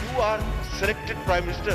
You are selected Prime Minister,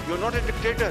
You are not a dictator.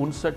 59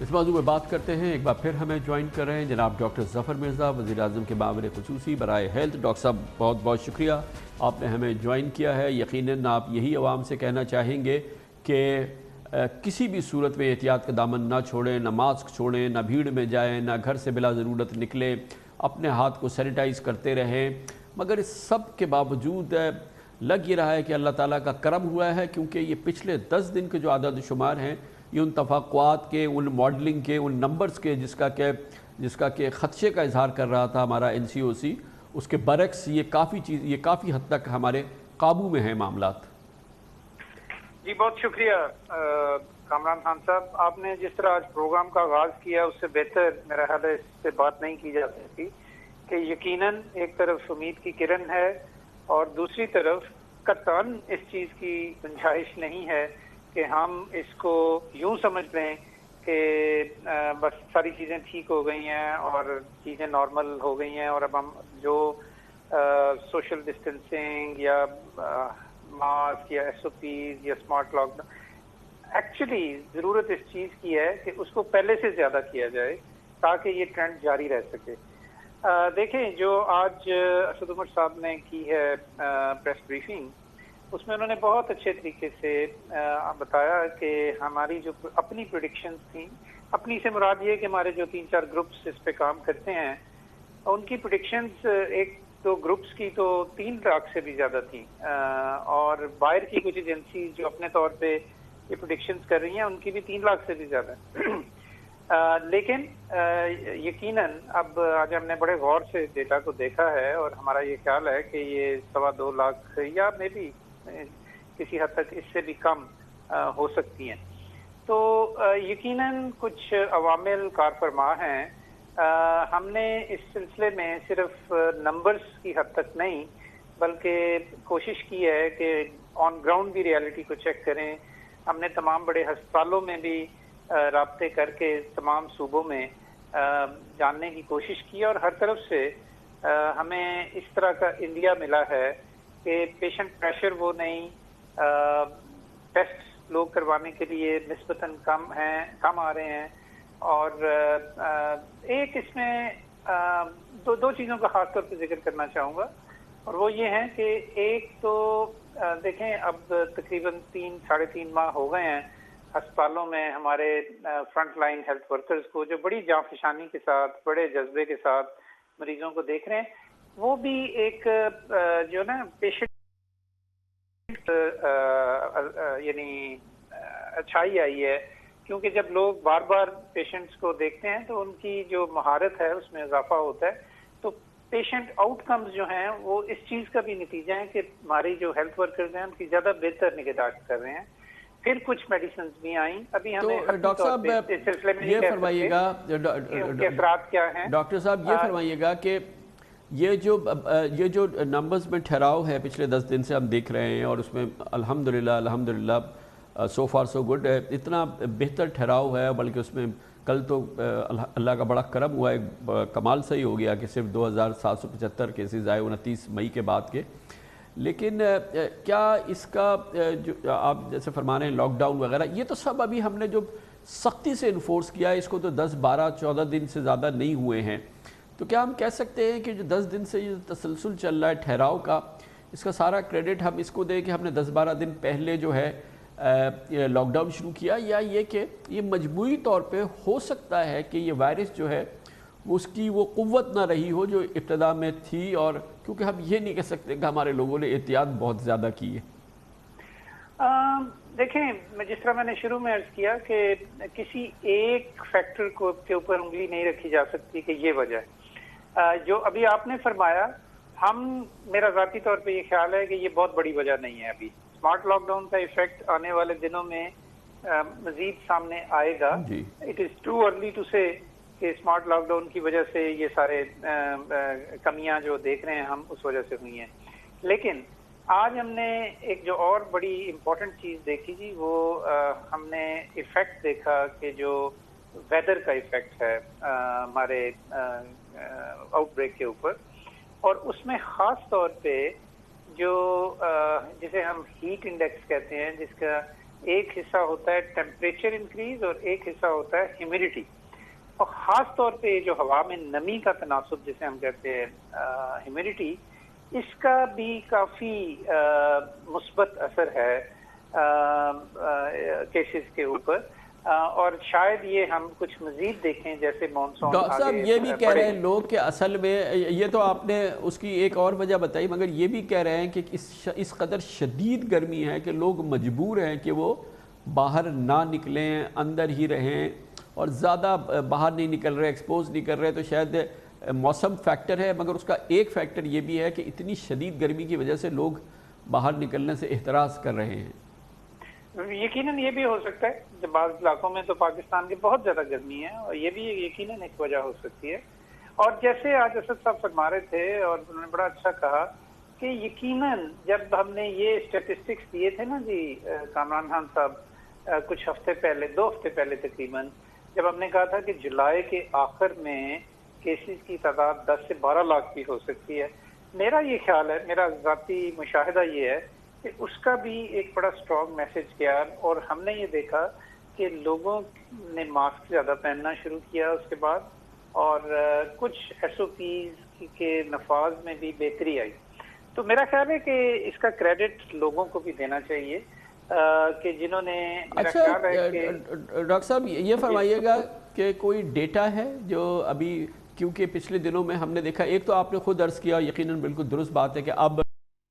اس موضوع میں بات کرتے ہیں. ایک بار پھر ہمیں جوائن کر رہے ہیں جناب ڈاکٹر ظفر مرزا, وزیر اعظم کے معاون خصوصی برائے ہیلتھ. ڈاکٹر صاحب بہت بہت شکریہ, آپ نے ہمیں جوائن کیا ہے. یقیناً آپ یہی عوام سے کہنا چاہیں گے کہ کسی بھی صورت میں احتیاط کا دامن نہ چھوڑیں, نہ ماسک چھوڑیں, نہ بھیڑ میں جائیں, نہ گھر سے بلا ضرورت نکلیں, اپنے ہاتھ کو سینیٹائز کرتے رہیں. مگر اس سب کے باوجود لگ یہ رہا ہے کہ اللہ تعالیٰ کا کرم ہوا ہے, کیونکہ یہ پچھلے 10 دن کے جو عدد و شمار ہیں یہ ان توقعات کے, ان ماڈلنگ کے, ان نمبرز کے جس کا کہ خدشے کا اظہار کر رہا تھا ہمارا NCOC, اس کے برعکس یہ کافی حد تک ہمارے قابو میں ہیں معاملات. جی بہت شکریہ کامران خان صاحب. آپ نے جس طرح آج پروگرام کا آغاز کیا اس سے بہتر میرا خیال ہے اس سے بات نہیں کی جا سکتی کہ یقیناً ایک طرف امید کی کرن ہے اور دوسری طرف قطعاً اس چیز کی گنجائش نہیں ہے کہ ہم اس کو یوں سمجھ لیں کہ بس ساری چیزیں ٹھیک ہو گئی ہیں اور چیزیں نارمل ہو گئی ہیں اور اب ہم جو سوشل ڈسٹینسنگ یا ماسک یا SOPs یا اسمارٹ لاک ڈاؤن, ایکچولی ضرورت اس چیز کی ہے کہ اس کو پہلے سے زیادہ کیا جائے تاکہ یہ ٹرینڈ جاری رہ سکے. دیکھیں جو آج اسد عمر صاحب نے کی ہے پریس بریفنگ, اس میں انہوں نے بہت اچھے طریقے سے بتایا کہ ہماری جو اپنی پریڈکشنز تھیں, اپنی سے مراد یہ کہ ہمارے جو 3-4 گروپس اس پہ کام کرتے ہیں ان کی پریڈکشنز ایک دو گروپس کی تو 3 لاکھ سے بھی زیادہ تھیں, اور باہر کی کچھ ایجنسیز جو اپنے طور پہ یہ پریڈکشنز کر رہی ہیں ان کی بھی 3 لاکھ سے بھی زیادہ. لیکن یقیناً اب آج ہم نے بڑے غور سے ڈیٹا کو دیکھا ہے اور ہمارا یہ خیال ہے کہ یہ 2.25 لاکھ یا میں بھی کسی حد تک اس سے بھی کم ہو سکتی ہیں. تو یقیناً کچھ عوامل کار فرما ہیں. ہم نے اس سلسلے میں صرف نمبرز کی حد تک نہیں بلکہ کوشش کی ہے کہ آن گراؤنڈ بھی ریالٹی کو چیک کریں. ہم نے تمام بڑے ہسپتالوں میں بھی رابطے کر کے تمام صوبوں میں جاننے کی کوشش کی اور ہر طرف سے ہمیں اس طرح کا انڈیا ملا ہے کہ پیشنٹ پریشر وہ نہیں, ٹیسٹ لوگ کروانے کے لیے نسبتاً کم آ رہے ہیں. اور ایک اس میں دو چیزوں کا خاص طور پہ ذکر کرنا چاہوں گا, اور وہ یہ ہے کہ ایک تو دیکھیں اب تقریباً 3-3.5 ماہ ہو گئے ہیں ہسپتالوں میں ہمارے فرنٹ لائن ہیلتھ ورکرز کو جو بڑی جانفشانی کے ساتھ بڑے جذبے کے ساتھ مریضوں کو دیکھ رہے ہیں. وہ بھی ایک جو نا پیشنٹ یعنی اچھائی آئی ہے, کیونکہ جب لوگ بار بار پیشنٹس کو دیکھتے ہیں تو ان کی جو مہارت ہے اس میں اضافہ ہوتا ہے. تو پیشنٹ آؤٹ کمز جو ہیں وہ اس چیز کا بھی نتیجہ ہے کہ ہماری جو ہیلتھ ورکرز ہیں ان کی زیادہ بہتر نگہداشت کر رہے ہیں. پھر کچھ میڈیسنز بھی آئیں. ابھی ہمیں ڈاکٹر صاحب یہ فرمائیے گا, اثرات کیا ہیں. ڈاکٹر صاحب یہ فرمائیے گا کہ یہ جو نمبرز میں ٹھہراؤ ہے پچھلے 10 دن سے ہم دیکھ رہے ہیں اور اس میں الحمدللہ سو فار سو گڈ ہے, اتنا بہتر ٹھہراؤ ہے, بلکہ اس میں کل تو اللہ کا بڑا کرم ہوا ہے, کمال صحیح ہو گیا کہ صرف 2775 کیسز آئے 29 مئی کے بعد کے. لیکن کیا اس کا جو آپ جیسے فرما رہے ہیں لاک ڈاؤن وغیرہ, یہ تو سب ابھی ہم نے جو سختی سے انفورس کیا ہے اس کو تو 10-12-14 دن سے زیادہ نہیں ہوئے ہیں. تو کیا ہم کہہ سکتے ہیں کہ جو 10 دن سے یہ تسلسل چل رہا ہے ٹھہراؤ کا, اس کا سارا کریڈٹ ہم اس کو دیں کہ ہم نے 10-12 دن پہلے جو ہے لاک ڈاؤن شروع کیا, یا یہ کہ یہ مجموعی طور پہ ہو سکتا ہے کہ یہ وائرس جو ہے اس کی وہ قوت نہ رہی ہو جو ابتدا میں تھی, اور کیونکہ ہم یہ نہیں کہہ سکتے کہ ہمارے لوگوں نے احتیاط بہت زیادہ کی ہے. دیکھیں جس طرح میں نے شروع میں عرض کیا کہ کسی ایک فیکٹر کے اوپر انگلی نہیں رکھی جا سکتی کہ یہ وجہ ہے. جو ابھی آپ نے فرمایا, میرا ذاتی طور پہ یہ خیال ہے کہ یہ بہت بڑی وجہ نہیں ہے. ابھی اسمارٹ لاک ڈاؤن کا ایفیکٹ آنے والے دنوں میں مزید سامنے آئے گا. It is too early to say کہ اسمارٹ لاک ڈاؤن کی وجہ سے یہ سارے کمیاں جو دیکھ رہے ہیں ہم اس وجہ سے ہوئی ہیں. لیکن آج ہم نے ایک جو اور بڑی امپورٹنٹ چیز دیکھی جی, وہ ہم نے ایفیکٹ دیکھا کہ جو ویدر کا ایفیکٹ ہے ہمارے آؤٹ بریک کے اوپر, اور اس میں خاص طور پہ جو جسے ہم ہیٹ انڈیکس کہتے ہیں, جس کا ایک حصہ ہوتا ہے ٹیمپریچر انکریز اور ایک حصہ ہوتا ہے ہیومیڈیٹی. اور خاص طور پہ جو ہوا میں نمی کا تناسب جسے ہم کہتے ہیں ہیومیڈیٹی، اس کا بھی کافی مثبت اثر ہے کیسز کے اوپر. اور شاید یہ ہم کچھ مزید دیکھیں جیسے مانسون. ڈاکٹر صاحب یہ بھی کہہ رہے ہیں لوگ کہ اصل میں یہ تو آپ نے اس کی ایک اور وجہ بتائی، مگر یہ بھی کہہ رہے ہیں کہ اس قدر شدید گرمی ہے کہ لوگ مجبور ہیں کہ وہ باہر نہ نکلیں، اندر ہی رہیں، اور زیادہ باہر نہیں نکل رہے، ایکسپوز نہیں کر رہے. تو شاید موسم فیکٹر ہے، مگر اس کا ایک فیکٹر یہ بھی ہے کہ اتنی شدید گرمی کی وجہ سے لوگ باہر نکلنے سے احتراز کر رہے ہیں. یقیناً یہ بھی ہو سکتا ہے، جب بعض علاقوں میں تو پاکستان کی بہت زیادہ گرمی ہے، اور یہ بھی یقیناً ایک وجہ ہو سکتی ہے. اور جیسے آج اسد صاحب فرما رہے تھے اور انہوں نے بڑا اچھا کہا کہ یقیناً جب ہم نے یہ اسٹیٹسٹکس دیے تھے نا جی کامران خان صاحب کچھ ہفتے پہلے، 2 ہفتے پہلے تقریباً، جب ہم نے کہا تھا کہ جولائی کے آخر میں کیسز کی تعداد 10 سے 12 لاکھ بھی ہو سکتی ہے، میرا یہ خیال ہے، میرا ذاتی مشاہدہ یہ ہے کہ اس کا بھی ایک بڑا اسٹرانگ میسج گیا. اور ہم نے یہ دیکھا کہ لوگوں نے ماسک زیادہ پہننا شروع کیا اس کے بعد، اور کچھ ایس او پیز کے نفاذ میں بھی بہتری آئی. تو میرا خیال ہے کہ اس کا کریڈٹ لوگوں کو بھی دینا چاہیے کہ جنہوں نے، میرا خیال ہے کہ ڈاکٹر صاحب یہ فرمائیے گا کہ کوئی ڈیٹا ہے جو ابھی، کیونکہ پچھلے دنوں میں ہم نے دیکھا، ایک تو آپ نے خود عرض کیا، یقیناً بالکل درست بات ہے کہ اب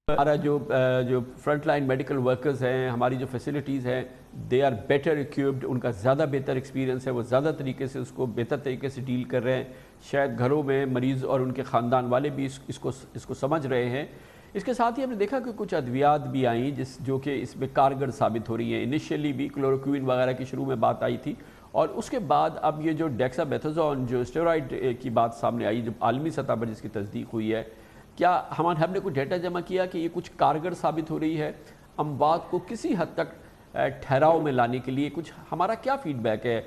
ہمارا جو فرنٹ لائن میڈیکل ورکرز ہیں، ہماری جو فیسلٹیز ہیں، دے آر بیٹر ایکوپڈ، ان کا زیادہ بہتر ایکسپیرینس ہے، وہ زیادہ طریقے سے اس کو بہتر طریقے سے ڈیل کر رہے ہیں. شاید گھروں میں مریض اور ان کے خاندان والے بھی اس کو سمجھ رہے ہیں. اس کے ساتھ ہی ہم نے دیکھا کہ کچھ ادویات بھی آئیں جو کہ اس میں کارگر ثابت ہو رہی ہیں. انیشیلی بھی کلوروکوئن وغیرہ کی شروع میں بات آئی تھی، اور اس کے بعد اب یہ جو ڈیکسا میتھازون جو اسٹیرائڈ کی بات سامنے آئی، جو عالمی سطح پر جس کی تصدیق ہوئی ہے، کیا ہم نے کوئی ڈیٹا جمع کیا کہ یہ کچھ کارگر ثابت ہو رہی ہے اموات کو کسی حد تک ٹھہراؤ میں لانے کے لیے؟ کچھ ہمارا کیا فیڈ بیک ہے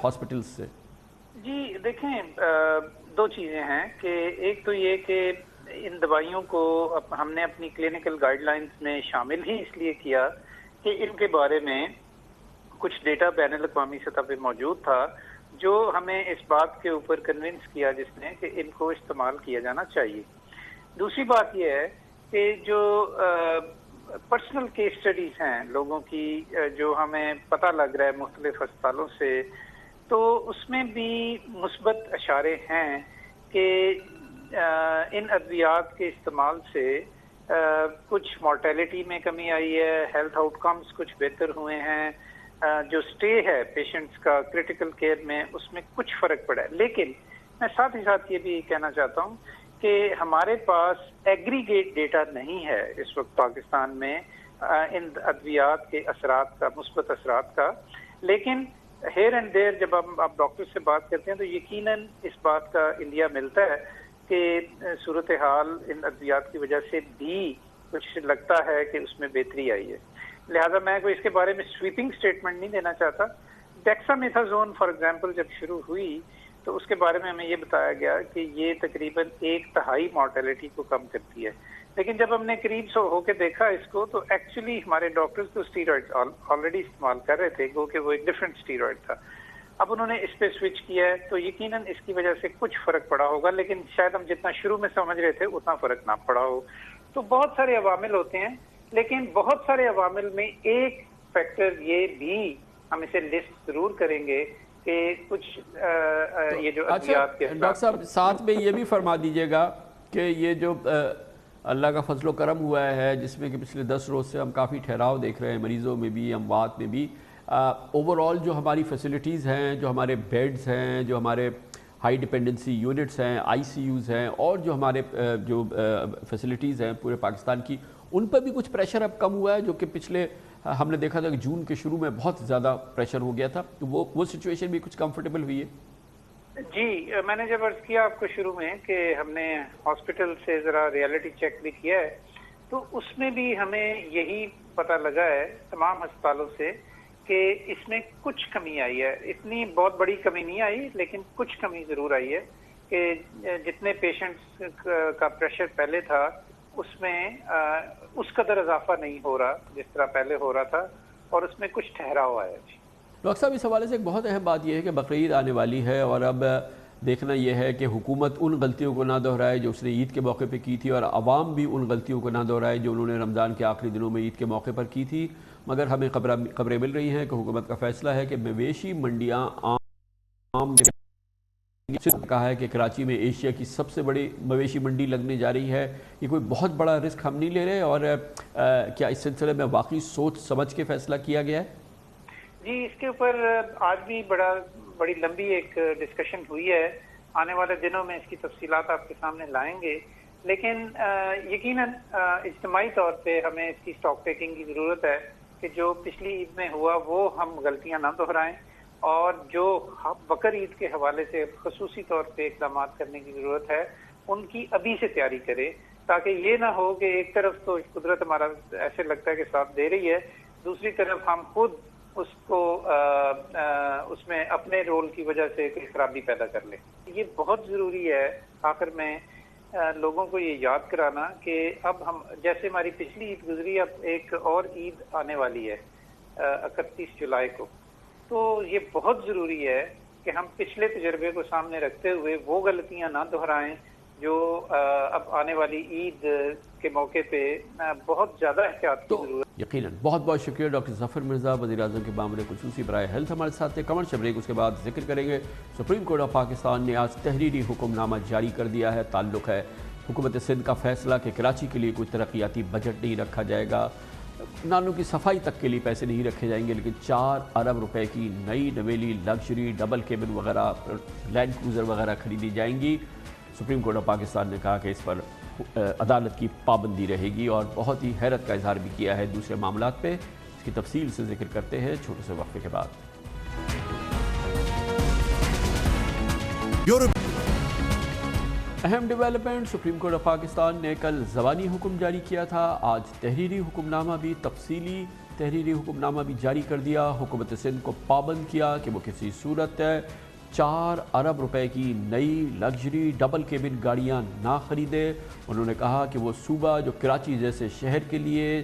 ہاسپٹلز سے؟ جی دیکھیں، 2 چیزیں ہیں کہ ایک تو یہ کہ ان دوائیوں کو ہم نے اپنی کلینکل گائیڈ لائنز میں شامل ہی اس لیے کیا کہ ان کے بارے میں کچھ ڈیٹا بین الاقوامی سطح پہ موجود تھا جو ہمیں اس بات کے اوپر کنونس کیا جس نے کہ ان کو استعمال کیا جانا چاہیے. دوسری بات یہ ہے کہ جو پرسنل کیس سٹڈیز ہیں لوگوں کی جو ہمیں پتہ لگ رہا ہے مختلف ہسپتالوں سے، تو اس میں بھی مثبت اشارے ہیں کہ ان ادویات کے استعمال سے کچھ مورٹیلٹی میں کمی آئی ہے، ہیلتھ آؤٹ کمز کچھ بہتر ہوئے ہیں، جو سٹے ہے پیشنٹس کا کرٹیکل کیئر میں اس میں کچھ فرق پڑا ہے. لیکن میں ساتھ ہی ساتھ یہ بھی کہنا چاہتا ہوں کہ ہمارے پاس ایگریگیٹ ڈیٹا نہیں ہے اس وقت پاکستان میں ان ادویات کے اثرات کا، مثبت اثرات کا. لیکن ہیئر اینڈ دیر جب آپ ڈاکٹر سے بات کرتے ہیں تو یقیناً اس بات کا انڈیا ملتا ہے کہ صورتحال ان ادویات کی وجہ سے بھی کچھ لگتا ہے کہ اس میں بہتری آئی ہے. لہٰذا میں کوئی اس کے بارے میں سویپنگ سٹیٹمنٹ نہیں دینا چاہتا. ڈیکسا میتھازون فار ایگزامپل جب شروع ہوئی تو اس کے بارے میں ہمیں یہ بتایا گیا کہ یہ تقریباً 1/3 مورٹیلٹی کو کم کرتی ہے. لیکن جب ہم نے قریب سے ہو کے دیکھا اس کو تو ایکچولی ہمارے ڈاکٹرز تو اسٹیرائڈ آلریڈی استعمال کر رہے تھے، کہ وہ ایک ڈفرینٹ اسٹیرائڈ تھا. اب انہوں نے اس پہ سوئچ کیا ہے تو یقیناً اس کی وجہ سے کچھ فرق پڑا ہوگا، لیکن شاید ہم جتنا شروع میں سمجھ رہے تھے اتنا فرق نہ پڑا ہو. تو بہت سارے عوامل ہوتے ہیں، لیکن بہت سارے عوامل میں ایک فیکٹر یہ بھی ہم اسے لسٹ ضرور کریں گے کہ کچھ یہ جو ادویات کے ڈاکٹر صاحب ساتھ میں یہ بھی فرما دیجیے گا کہ یہ جو اللہ کا فضل و کرم ہوا ہے جس میں کہ پچھلے 10 روز سے ہم کافی ٹھہراؤ دیکھ رہے ہیں مریضوں میں بھی، اموات میں بھی، اوور آل جو ہماری فیسلٹیز ہیں، جو ہمارے بیڈز ہیں، جو ہمارے ہائی ڈپینڈنسی یونٹس ہیں، آئی سی یوز ہیں، اور جو ہمارے جو فیسلٹیز ہیں پورے پاکستان کی، ان پر بھی کچھ پریشر اب کم ہوا ہے، جو کہ پچھلے ہم نے دیکھا تھا کہ جون کے شروع میں بہت زیادہ پریشر ہو گیا تھا. تو وہ سچویشن بھی کچھ کمفرٹیبل ہوئی ہے؟ جی میں نے جب عرض کیا آپ کو شروع میں کہ ہم نے ہاسپٹل سے ذرا ریالٹی چیک بھی کیا ہے، تو اس میں بھی ہمیں یہی پتہ لگا ہے تمام ہسپتالوں سے کہ اس میں کچھ کمی آئی ہے. اتنی بہت بڑی کمی نہیں آئی لیکن کچھ کمی ضرور آئی ہے کہ جتنے پیشنٹس کا پریشر پہلے تھا اس میں اس قدر اضافہ نہیں ہو رہا جس طرح پہلے ہو رہا تھا. اور اس میں کچھ ٹھہراؤ آیا جی۔ ڈاکٹر صاحب اس حوالے سے ایک بہت اہم بات یہ ہے کہ بقرعید آنے والی ہے اور اب دیکھنا یہ ہے کہ حکومت ان غلطیوں کو نہ دہرائے جو اس نے عید کے موقع پہ کی تھی اور عوام بھی ان غلطیوں کو نہ دہرائے جو انہوں نے رمضان کے آخری دنوں میں عید کے موقع پر کی تھی، مگر ہمیں خبریں مل رہی ہیں کہ حکومت کا فیصلہ ہے کہ مویشی منڈیاں عام کہا ہے کہ کراچی میں ایشیا کی سب سے بڑی مویشی منڈی لگنے جا رہی ہے، یہ کوئی بہت بڑا رسک ہم نہیں لے رہے اور کیا اس سلسلے میں واقعی سوچ سمجھ کے فیصلہ کیا گیا ہے؟ جی اس کے اوپر آج بھی بڑی لمبی ایک ڈسکشن ہوئی ہے، آنے والے دنوں میں اس کی تفصیلات آپ کے سامنے لائیں گے، لیکن یقیناً اجتماعی طور پہ ہمیں اس کی اسٹاک ٹیکنگ کی ضرورت ہے کہ جو پچھلی عید میں ہوا وہ ہم غلطیاں نہ دہرائیں، اور جو بقر عید کے حوالے سے خصوصی طور پہ اقدامات کرنے کی ضرورت ہے ان کی ابھی سے تیاری کرے، تاکہ یہ نہ ہو کہ ایک طرف تو قدرت ہمارا ایسے لگتا ہے کہ ساتھ دے رہی ہے، دوسری طرف ہم خود اس کو اس میں اپنے رول کی وجہ سے کوئی خرابی پیدا کر لیں۔ یہ بہت ضروری ہے آخر میں لوگوں کو یہ یاد کرانا کہ اب ہم جیسے ہماری پچھلی عید گزری، اب ایک اور عید آنے والی ہے 31 جولائی کو، تو یہ بہت ضروری ہے کہ ہم پچھلے تجربے کو سامنے رکھتے ہوئے وہ غلطیاں نہ دہرائیں جو اب آنے والی عید کے موقع پہ بہت زیادہ احتیاط کی ضرورت ہے۔ یقیناً بہت بہت شکریہ ڈاکٹر ظفر مرزا، وزیر اعظم کے معاملے خصوصی برائے ہیلتھ ہمارے ساتھ تھے۔ کمرشل بریک، اس کے بعد ذکر کریں گے سپریم کورٹ آف پاکستان نے آج تحریری حکم نامہ جاری کر دیا ہے، تعلق ہے حکومت سندھ کا فیصلہ کہ کراچی کے لیے کوئی ترقیاتی بجٹ نہیں رکھا جائے گا، نالوں کی صفائی تک کے لیے پیسے نہیں رکھے جائیں گے، لیکن 4 ارب روپے کی نئی نویلی لگژری ڈبل کیبن وغیرہ لینڈ کروزر وغیرہ خریدی جائیں گی۔ سپریم کورٹ آف پاکستان نے کہا کہ اس پر عدالت کی پابندی رہے گی اور بہت ہی حیرت کا اظہار بھی کیا ہے دوسرے معاملات پہ، اس کی تفصیل سے ذکر کرتے ہیں چھوٹے سے وقفے کے بعد۔ اہم development, supreme court of Pakistan نے کل زبانی حکم جاری کیا تھا، آج تحریری حکم نامہ بھی تفصیلی تحریری حکم نامہ بھی جاری کر دیا۔ حکومت سندھ کو پابند کیا کہ وہ کسی صورت 4 ارب روپے کی نئی لگژری ڈبل کیبن گاڑیاں نہ خریدے۔ انہوں نے کہا کہ وہ صوبہ جو کراچی جیسے شہر کے لیے،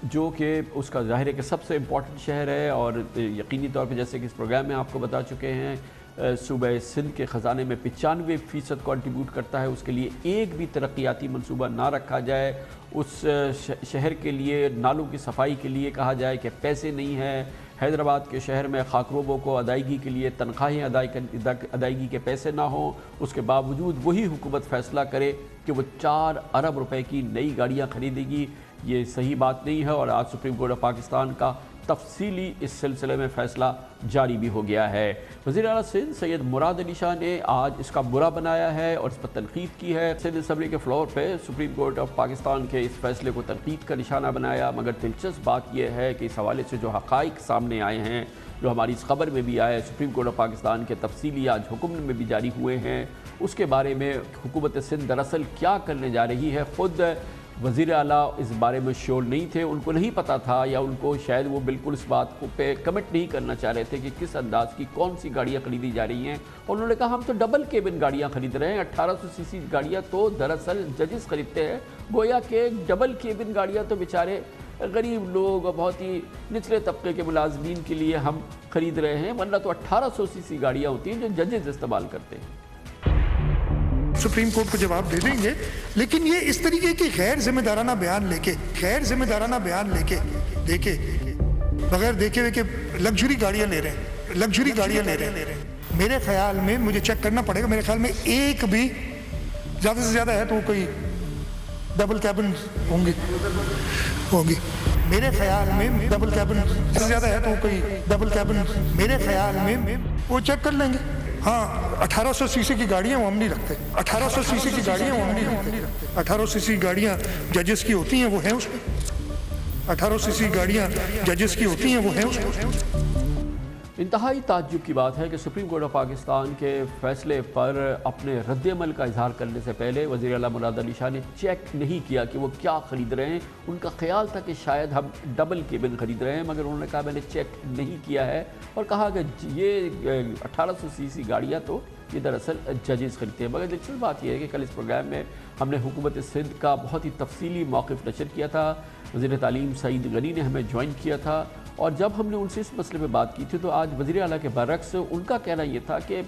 جو کہ اس کا ظاہر ہے کہ سب سے امپورٹنٹ شہر ہے اور یقینی طور پہ جیسے کہ اس پروگرام میں آپ کو بتا چکے ہیں صوبہ سندھ کے خزانے میں 95% کنٹریبیوٹ کرتا ہے، اس کے لیے ایک بھی ترقیاتی منصوبہ نہ رکھا جائے، اس شہر کے لیے نالوں کی صفائی کے لیے کہا جائے کہ پیسے نہیں ہیں، حیدرآباد کے شہر میں خاکروبوں کو ادائیگی کے لیے تنخواہیں ادائیگی کے پیسے نہ ہوں، اس کے باوجود وہی حکومت فیصلہ کرے کہ وہ 4 ارب روپے کی نئی گاڑیاں خریدے گی، یہ صحیح بات نہیں ہے۔ اور آج سپریم کورٹ آف پاکستان کا تفصیلی اس سلسلے میں فیصلہ جاری بھی ہو گیا ہے۔ وزیر اعلیٰ سندھ سید مراد علی شاہ نے آج اس کا برا بنایا ہے اور اس پر تنقید کی ہے۔ سندھ اسمبلی کے فلور پہ سپریم کورٹ آف پاکستان کے اس فیصلے کو تنقید کا نشانہ بنایا، مگر دلچسپ بات یہ ہے کہ اس حوالے سے جو حقائق سامنے آئے ہیں، جو ہماری اس خبر میں بھی آئے، سپریم کورٹ آف پاکستان کے تفصیلی آج حکم میں بھی جاری ہوئے ہیں، اس کے بارے میں حکومت سندھ دراصل کیا کرنے جا رہی ہے، خود وزیر اعلیٰ اس بارے میں شیور نہیں تھے، ان کو نہیں پتہ تھا، یا ان کو شاید وہ بالکل اس بات کو پہ کمٹ نہیں کرنا چاہ رہے تھے کہ کس انداز کی کون سی گاڑیاں خریدی جا رہی ہیں۔ اور انہوں نے کہا ہم تو ڈبل کیبن گاڑیاں خرید رہے ہیں، 1800 سی سی گاڑیاں تو دراصل ججز خریدتے ہیں، گویا کہ ڈبل کیبن گاڑیاں تو بیچارے غریب لوگ اور بہت ہی نچلے طبقے کے ملازمین کے لیے ہم خرید رہے ہیں، ورنہ تو 1800 سی سی گاڑیاں ہوتی ہیں جو ججز استعمال کرتے ہیں۔ سپریم کورٹ کو جواب دے دیں گے، لیکن یہ اس طریقے کی غیر ذمہ دارانہ بیان لے کے دیکھے بغیر دیکھے ہوئے کہ لگژری گاڑیاں لے رہے ہیں، میرے خیال میں مجھے چیک کرنا پڑے گا، میرے خیال میں ایک بھی زیادہ سے زیادہ ہے تو کوئی ڈبل کیبن ہوں گی میرے خیال میں ڈبل کیبن سے زیادہ ہے تو کوئی ڈبل کیبن میرے خیال میں وہ چیک کر لیں گے۔ ہاں 1800 سی سی کی گاڑیاں وہ ہم نہیں رکھتے، 1800 سی سی کی گاڑیاں وہ ہم نہیں رکھتے، 1800 سی سی گاڑیاں ججز کی ہوتی ہیں وہ ہیں اس میں، 1800 سی سی گاڑیاں ججز کی ہوتی ہیں وہ ہیں اس میں۔ انتہائی تعجب کی بات ہے کہ سپریم کورٹ آف پاکستان کے فیصلے پر اپنے رد عمل کا اظہار کرنے سے پہلے وزیر اعلیٰ مراد علی شاہ نے چیک نہیں کیا کہ وہ کیا خرید رہے ہیں۔ ان کا خیال تھا کہ شاید ہم ڈبل کیبن خرید رہے ہیں، مگر انہوں نے کہا میں نے چیک نہیں کیا ہے، اور کہا کہ یہ 1800 سی سی گاڑیاں تو یہ دراصل ججز خریدتے ہیں۔ مگر دلچسپ بات یہ ہے کہ کل اس پروگرام میں ہم نے حکومت سندھ کا بہت ہی تفصیلی موقف نشر کیا تھا، وزیر تعلیم سعید غنی نے ہمیں جوائن کیا تھا، اور جب ہم نے ان سے اس مسئلے پہ بات کی تھی تو آج وزیر اعلیٰ کے برعکس ان کا کہنا یہ تھا کہ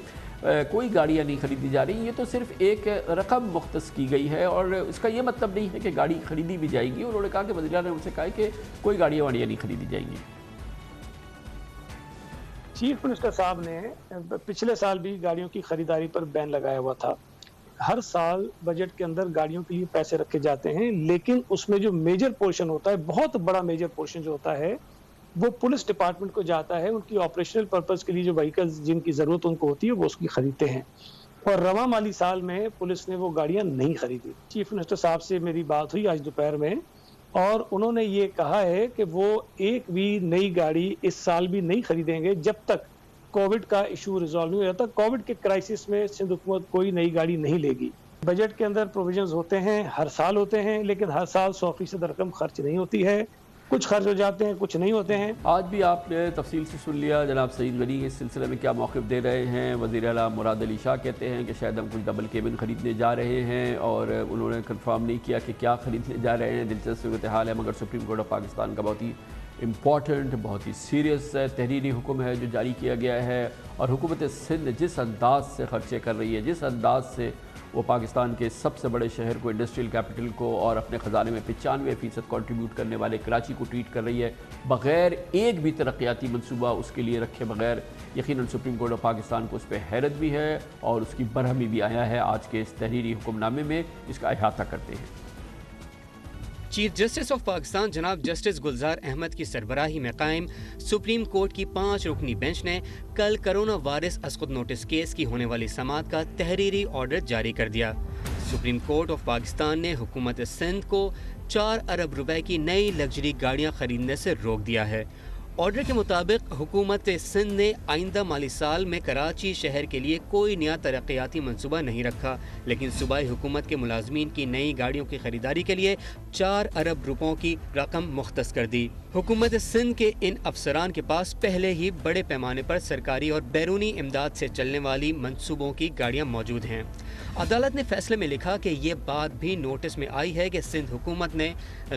کوئی گاڑیاں نہیں خریدی جا رہی، یہ تو صرف ایک رقم مختص کی گئی ہے اور اس کا یہ مطلب نہیں ہے کہ گاڑی خریدی بھی جائے گی. انہوں نے کہا کہ وزیر اعلیٰ نے ان سے کہا کہ کوئی گاڑیاں واڑیاں نہیں خریدی جائیں گی. چیف منسٹر صاحب نے پچھلے سال بھی گاڑیوں کی خریداری پر بین لگایا ہوا تھا. ہر سال بجٹ کے اندر گاڑیوں کے لیے پیسے رکھے جاتے ہیں، لیکن اس میں جو میجر پورشن ہوتا ہے، بہت بڑا میجر پورشن جو ہوتا ہے وہ پولیس ڈپارٹمنٹ کو جاتا ہے. ان کی آپریشنل پرپز کے لیے جو وہیکلز جن کی ضرورت ان کو ہوتی ہے وہ اس کی خریدتے ہیں. اور رواں مالی سال میں پولیس نے وہ گاڑیاں نہیں خریدی. چیف منسٹر صاحب سے میری بات ہوئی آج دوپہر میں اور انہوں نے یہ کہا ہے کہ وہ ایک بھی نئی گاڑی اس سال بھی نہیں خریدیں گے جب تک کووڈ کا ایشو ریزالو نہیں ہو جاتا. کووڈ کے کرائسس میں سندھ حکومت کوئی نئی گاڑی نہیں لے گی. بجٹ کے اندر پروویژنز ہوتے ہیں، ہر سال ہوتے ہیں، لیکن ہر سال 100% رقم خرچ نہیں ہوتی ہے. کچھ خرچ ہو جاتے ہیں، کچھ نہیں ہوتے ہیں. آج بھی آپ نے تفصیل سے سن لیا جناب سعید غنی اس سلسلے میں کیا موقف دے رہے ہیں. وزیر اعلیٰ مراد علی شاہ کہتے ہیں کہ شاید ہم کچھ ڈبل کیبن خریدنے جا رہے ہیں اور انہوں نے کنفرم نہیں کیا کہ کیا خریدنے جا رہے ہیں. دلچسپ صورتحال ہے، مگر سپریم کورٹ آف پاکستان کا بہت ہی امپورٹنٹ، بہت ہی سیریس تحریری حکم ہے جو جاری کیا گیا ہے اور حکومت سندھ جس انداز سے خرچے کر رہی ہے، جس انداز سے وہ پاکستان کے سب سے بڑے شہر کو، انڈسٹریل کیپٹل کو اور اپنے خزانے میں 95% کنٹریبیوٹ کرنے والے کراچی کو ٹریٹ کر رہی ہے بغیر ایک بھی ترقیاتی منصوبہ اس کے لیے رکھے بغیر، یقیناً سپریم کورٹ آف پاکستان کو اس پہ حیرت بھی ہے اور اس کی برہمی بھی آیا ہے. آج کے اس تحریری حکم نامے میں اس کا احاطہ کرتے ہیں. چیف جسٹس آف پاکستان جناب جسٹس گلزار احمد کی سربراہی میں قائم سپریم کورٹ کی 5 رکنی بینچ نے کل کرونا وائرس اسقط نوٹس کیس کی ہونے والی سماعت کا تحریری آرڈر جاری کر دیا. سپریم کورٹ آف پاکستان نے حکومت سندھ کو 4 ارب روپے کی نئی لگژری گاڑیاں خریدنے سے روک دیا ہے. آرڈر کے مطابق حکومت سندھ نے آئندہ مالی سال میں کراچی شہر کے لیے کوئی نیا ترقیاتی منصوبہ نہیں رکھا، لیکن صوبائی حکومت کے ملازمین کی نئی گاڑیوں کی خریداری کے لیے 4 ارب روپوں کی رقم مختص کر دی. حکومت سندھ کے ان افسران کے پاس پہلے ہی بڑے پیمانے پر سرکاری اور بیرونی امداد سے چلنے والی منصوبوں کی گاڑیاں موجود ہیں. عدالت نے فیصلے میں لکھا کہ یہ بات بھی نوٹس میں آئی ہے کہ سندھ حکومت نے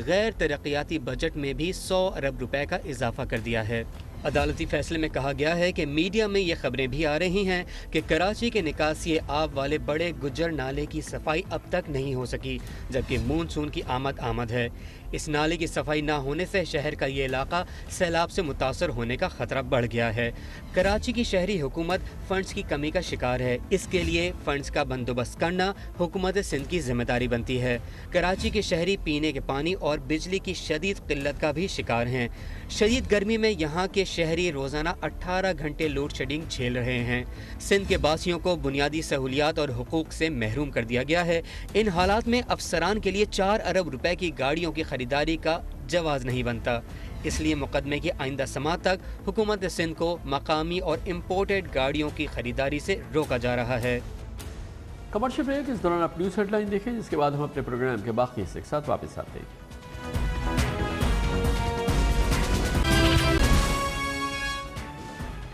غیر ترقیاتی بجٹ میں بھی 100 ارب روپے کا اضافہ کر دیا ہے. عدالتی فیصلے میں کہا گیا ہے کہ میڈیا میں یہ خبریں بھی آ رہی ہیں کہ کراچی کے نکاسی آب والے بڑے گجر نالے کی صفائی اب تک نہیں ہو سکی، جبکہ مونسون کی آمد ہے. اس نالے کی صفائی نہ ہونے سے شہر کا یہ علاقہ سیلاب سے متاثر ہونے کا خطرہ بڑھ گیا ہے. کراچی کی شہری حکومت فنڈز کی کمی کا شکار ہے. اس کے لیے فنڈز کا بندوبست کرنا حکومت سندھ کی ذمہ داری بنتی ہے. کراچی کے شہری پینے کے پانی اور بجلی کی شدید قلت کا بھی شکار ہیں. شدید گرمی میں یہاں کے شہری روزانہ 18 گھنٹے لوڈ شیڈنگ جھیل رہے ہیں. سندھ کے باسیوں کو بنیادی سہولیات اور حقوق سے محروم کر دیا گیا ہے. ان حالات میں افسران کے لیے 4 ارب روپے کی گاڑیوں کی خریداری کا جواز نہیں بنتا. اس لیے مقدمے کی آئندہ سماعت تک حکومت سندھ کو مقامی اور امپورٹڈ گاڑیوں کی خریداری سے روکا جا رہا ہے. Commercial break. اس دوران آپ نیوز ہیڈ لائن دیکھیں، جس کے بعد ہم اپنے پروگرام کے باقی حصے کے ساتھ واپس آتے ہیں.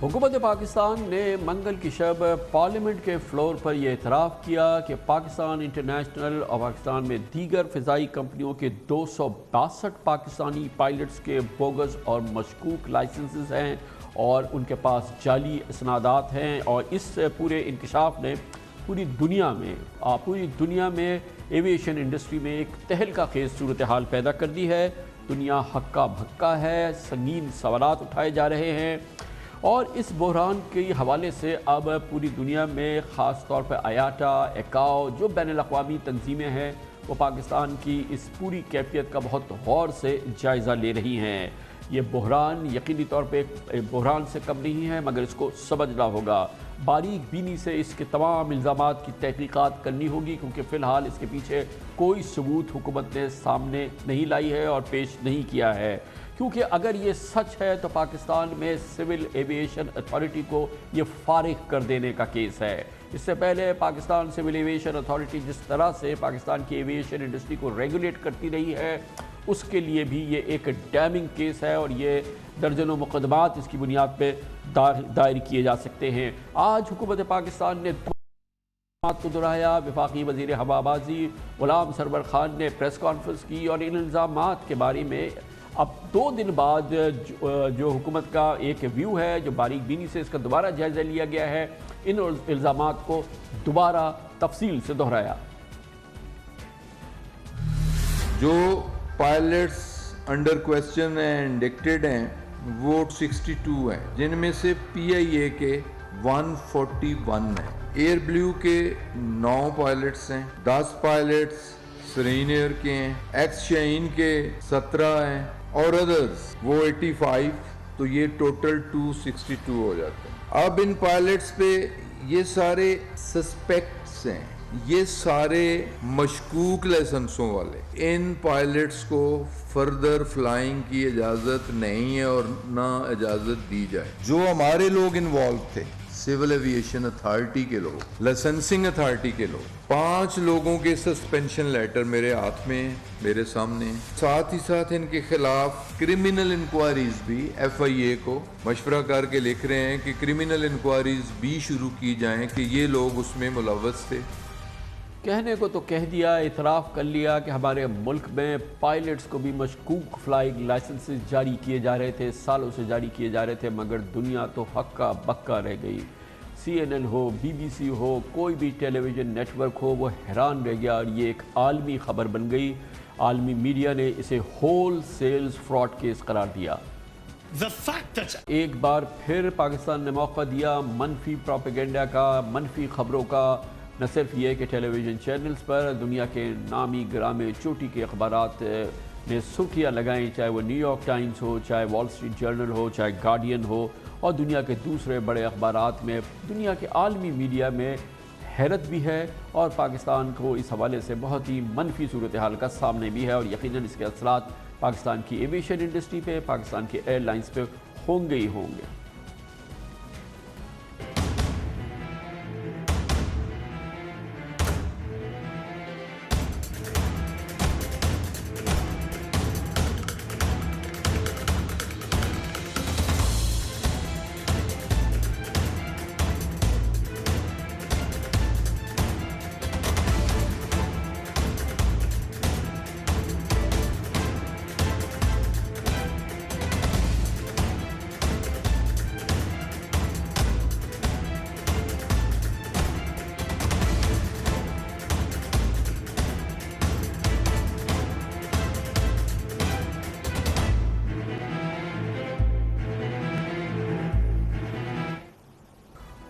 حکومت پاکستان نے منگل کی شب پارلیمنٹ کے فلور پر یہ اعتراف کیا کہ پاکستان انٹرنیشنل اور پاکستان میں دیگر فضائی کمپنیوں کے 262 پاکستانی پائلٹس کے بوگس اور مشکوک لائسنسز ہیں اور ان کے پاس جعلی اسنادات ہیں. اور اس پورے انکشاف نے پوری دنیا میں ایویشن انڈسٹری میں ایک تہلکہ خیز صورتحال پیدا کر دی ہے. دنیا ہکا بھکا ہے، سنگین سوالات اٹھائے جا رہے ہیں اور اس بحران کے حوالے سے اب پوری دنیا میں خاص طور پہ آیاٹا، ایکاؤ جو بین الاقوامی تنظیمیں ہیں وہ پاکستان کی اس پوری کیفیت کا بہت غور سے جائزہ لے رہی ہیں. یہ بحران یقینی طور پہ بحران سے کم نہیں ہے، مگر اس کو سمجھنا ہوگا. باریک بینی سے اس کے تمام الزامات کی تحقیقات کرنی ہوگی، کیونکہ فی الحال اس کے پیچھے کوئی ثبوت حکومت نے سامنے نہیں لائی ہے اور پیش نہیں کیا ہے. کیونکہ اگر یہ سچ ہے تو پاکستان میں سول ایویشن اتھارٹی کو یہ فارغ کر دینے کا کیس ہے. اس سے پہلے پاکستان سول ایویشن اتھارٹی جس طرح سے پاکستان کی ایویشن انڈسٹری کو ریگولیٹ کرتی رہی ہے اس کے لیے بھی یہ ایک ڈیمنگ کیس ہے اور یہ درجنوں مقدمات اس کی بنیاد پہ دائر کیے جا سکتے ہیں. آج حکومت پاکستان نے بات کو دہرایا. وفاقی وزیر ہوابازی غلام سرور خان نے پریس کانفرنس کی اور ان الزامات کے بارے میں اب 2 دن بعد جو حکومت کا ایک ویو ہے جو باریک بینی سے اس کا دوبارہ جائزہ لیا گیا ہے، ان الزامات کو دوبارہ تفصیل سے دہرایا۔ جو پائلٹس انڈر کویسچن ہیں، انڈکٹڈ ہیں، وہ 62 ہیں، جن میں سے پی آئی اے کے 141 ہیں، ایئر بلیو کے 9 پائلٹس ہیں، 10 پائلٹس سرین ایئر کے ہیں، ایکس شاہین کے 17 ہیں، اور ادرز وہ 85، تو یہ ٹوٹل 262 ہو جاتے ہیں۔ اب ان پائلٹس پہ یہ سارے سسپیکٹس ہیں، یہ سارے مشکوک لائسنسوں والے، ان پائلٹس کو فردر فلائنگ کی اجازت نہیں ہے اور نہ اجازت دی جائے۔ جو ہمارے لوگ انوالو تھے، سول ایویشن اتھارٹی کے لوگ، لائسنسنگ اتھارٹی کے لوگ، 5 لوگوں کے سسپینشن لیٹر میرے ہاتھ میں، میرے سامنے، ساتھ ہی ساتھ ان کے خلاف کرمنل انکوائریز بھی ایف آئی اے کو مشورہ کر کے لکھ رہے ہیں کہ کرمنل انکوائریز بھی شروع کی جائیں کہ یہ لوگ اس میں ملوث تھے۔ کہنے کو تو کہہ دیا، اعتراف کر لیا کہ ہمارے ملک میں پائلٹس کو بھی مشکوک فلائنگ لائسنسز جاری کیے جا رہے تھے، سالوں سے جاری کیے جا رہے تھے، مگر دنیا تو ہکا بکا رہ گئی۔ سی این این ہو، بی بی سی ہو، کوئی بھی ٹیلی ویژن نیٹ ورک ہو، وہ حیران رہ گیا، اور یہ ایک عالمی خبر بن گئی۔ عالمی میڈیا نے اسے ہول سیلز فراڈ کیس قرار دیا۔ ایک بار پھر پاکستان نے موقع دیا منفی پروپیگنڈا کا، منفی خبروں کا، نہ صرف یہ کہ ٹیلی ویژن چینلز پر دنیا کے نامی گرامی چوٹی کے اخبارات نے سرخیاں لگائیں، چاہے وہ نیو یارک ٹائمز ہو، چاہے وال اسٹریٹ جرنل ہو، چاہے گارڈین ہو، اور دنیا کے دوسرے بڑے اخبارات میں، دنیا کے عالمی میڈیا میں حیرت بھی ہے، اور پاکستان کو اس حوالے سے بہت ہی منفی صورتحال کا سامنے بھی ہے، اور یقیناً اس کے اثرات پاکستان کی ایویشن انڈسٹری پہ، پاکستان کے ایئر لائنز پہ ہوں گے ہی ہوں گے۔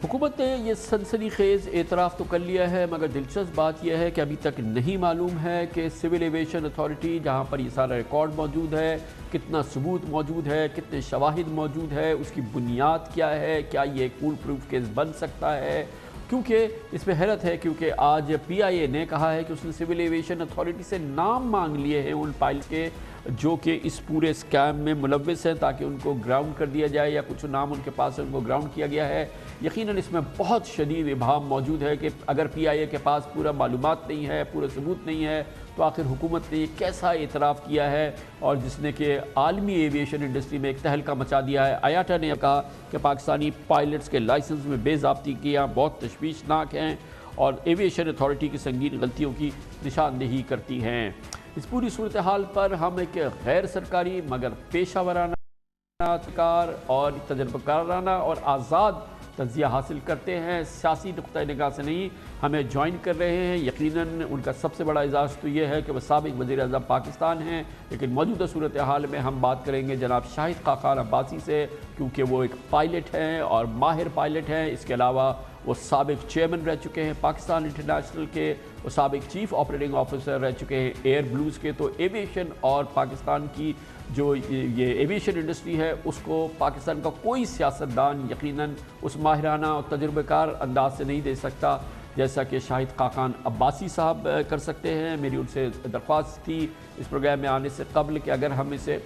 حکومت نے یہ سنسنی خیز اعتراف تو کر لیا ہے، مگر دلچسپ بات یہ ہے کہ ابھی تک نہیں معلوم ہے کہ سول ایویشن اتھارٹی، جہاں پر یہ سارا ریکارڈ موجود ہے، کتنا ثبوت موجود ہے، کتنے شواہد موجود ہے، اس کی بنیاد کیا ہے، کیا یہ ایک فول پروف کیس بن سکتا ہے، کیونکہ اس میں حیرت ہے، کیونکہ آج پی آئی اے نے کہا ہے کہ اس نے سول ایویشن اتھارٹی سے نام مانگ لیے ہیں ان پائلٹ کے جو کہ اس پورے اسکیم میں ملوث ہیں، تاکہ ان کو گراؤنڈ کر دیا جائے، یا کچھ نام ان کے پاس ہے ان کو گراؤنڈ کیا گیا ہے۔ یقیناً اس میں بہت شدید ابہام موجود ہے کہ اگر پی آئی اے کے پاس پورا معلومات نہیں ہے، پورا ثبوت نہیں ہے، تو آخر حکومت نے یہ کیسا اعتراف کیا ہے، اور جس نے کہ عالمی ایویشن انڈسٹری میں ایک تہلکہ مچا دیا ہے۔ آیاٹا نے کہا کہ پاکستانی پائلٹس کے لائسنس میں بے ضابطگیاں بہت تشویشناک ہیں اور ایویشن اتھارٹی کی سنگین غلطیوں کی نشاندہی کرتی ہیں۔ اس پوری صورتحال پر ہم ایک غیر سرکاری مگر پیشہ ورانہ کار اور تجربہ کارانہ اور آزاد تجزیہ حاصل کرتے ہیں، سیاسی نقطہ نگاہ سے نہیں، ہمیں جوائن کر رہے ہیں۔ یقیناً ان کا سب سے بڑا اعزاز تو یہ ہے کہ وہ سابق وزیر اعظم پاکستان ہیں، لیکن موجودہ صورتحال میں ہم بات کریں گے جناب شاہد خاقان عباسی سے، کیونکہ وہ ایک پائلٹ ہیں اور ماہر پائلٹ ہیں۔ اس کے علاوہ وہ سابق چیئرمین رہ چکے ہیں پاکستان انٹرنیشنل کے، وہ سابق چیف آپریٹنگ آفیسر رہ چکے ہیں ایئر بلوز کے۔ تو ایویشن اور پاکستان کی جو یہ ایویشن انڈسٹری ہے، اس کو پاکستان کا کوئی سیاستدان یقیناً اس ماہرانہ اور تجربہ کار انداز سے نہیں دے سکتا جیسا کہ شاہد خاقان عباسی صاحب کر سکتے ہیں۔ میری ان سے درخواست تھی اس پروگرام میں آنے سے قبل کہ اگر ہم اسے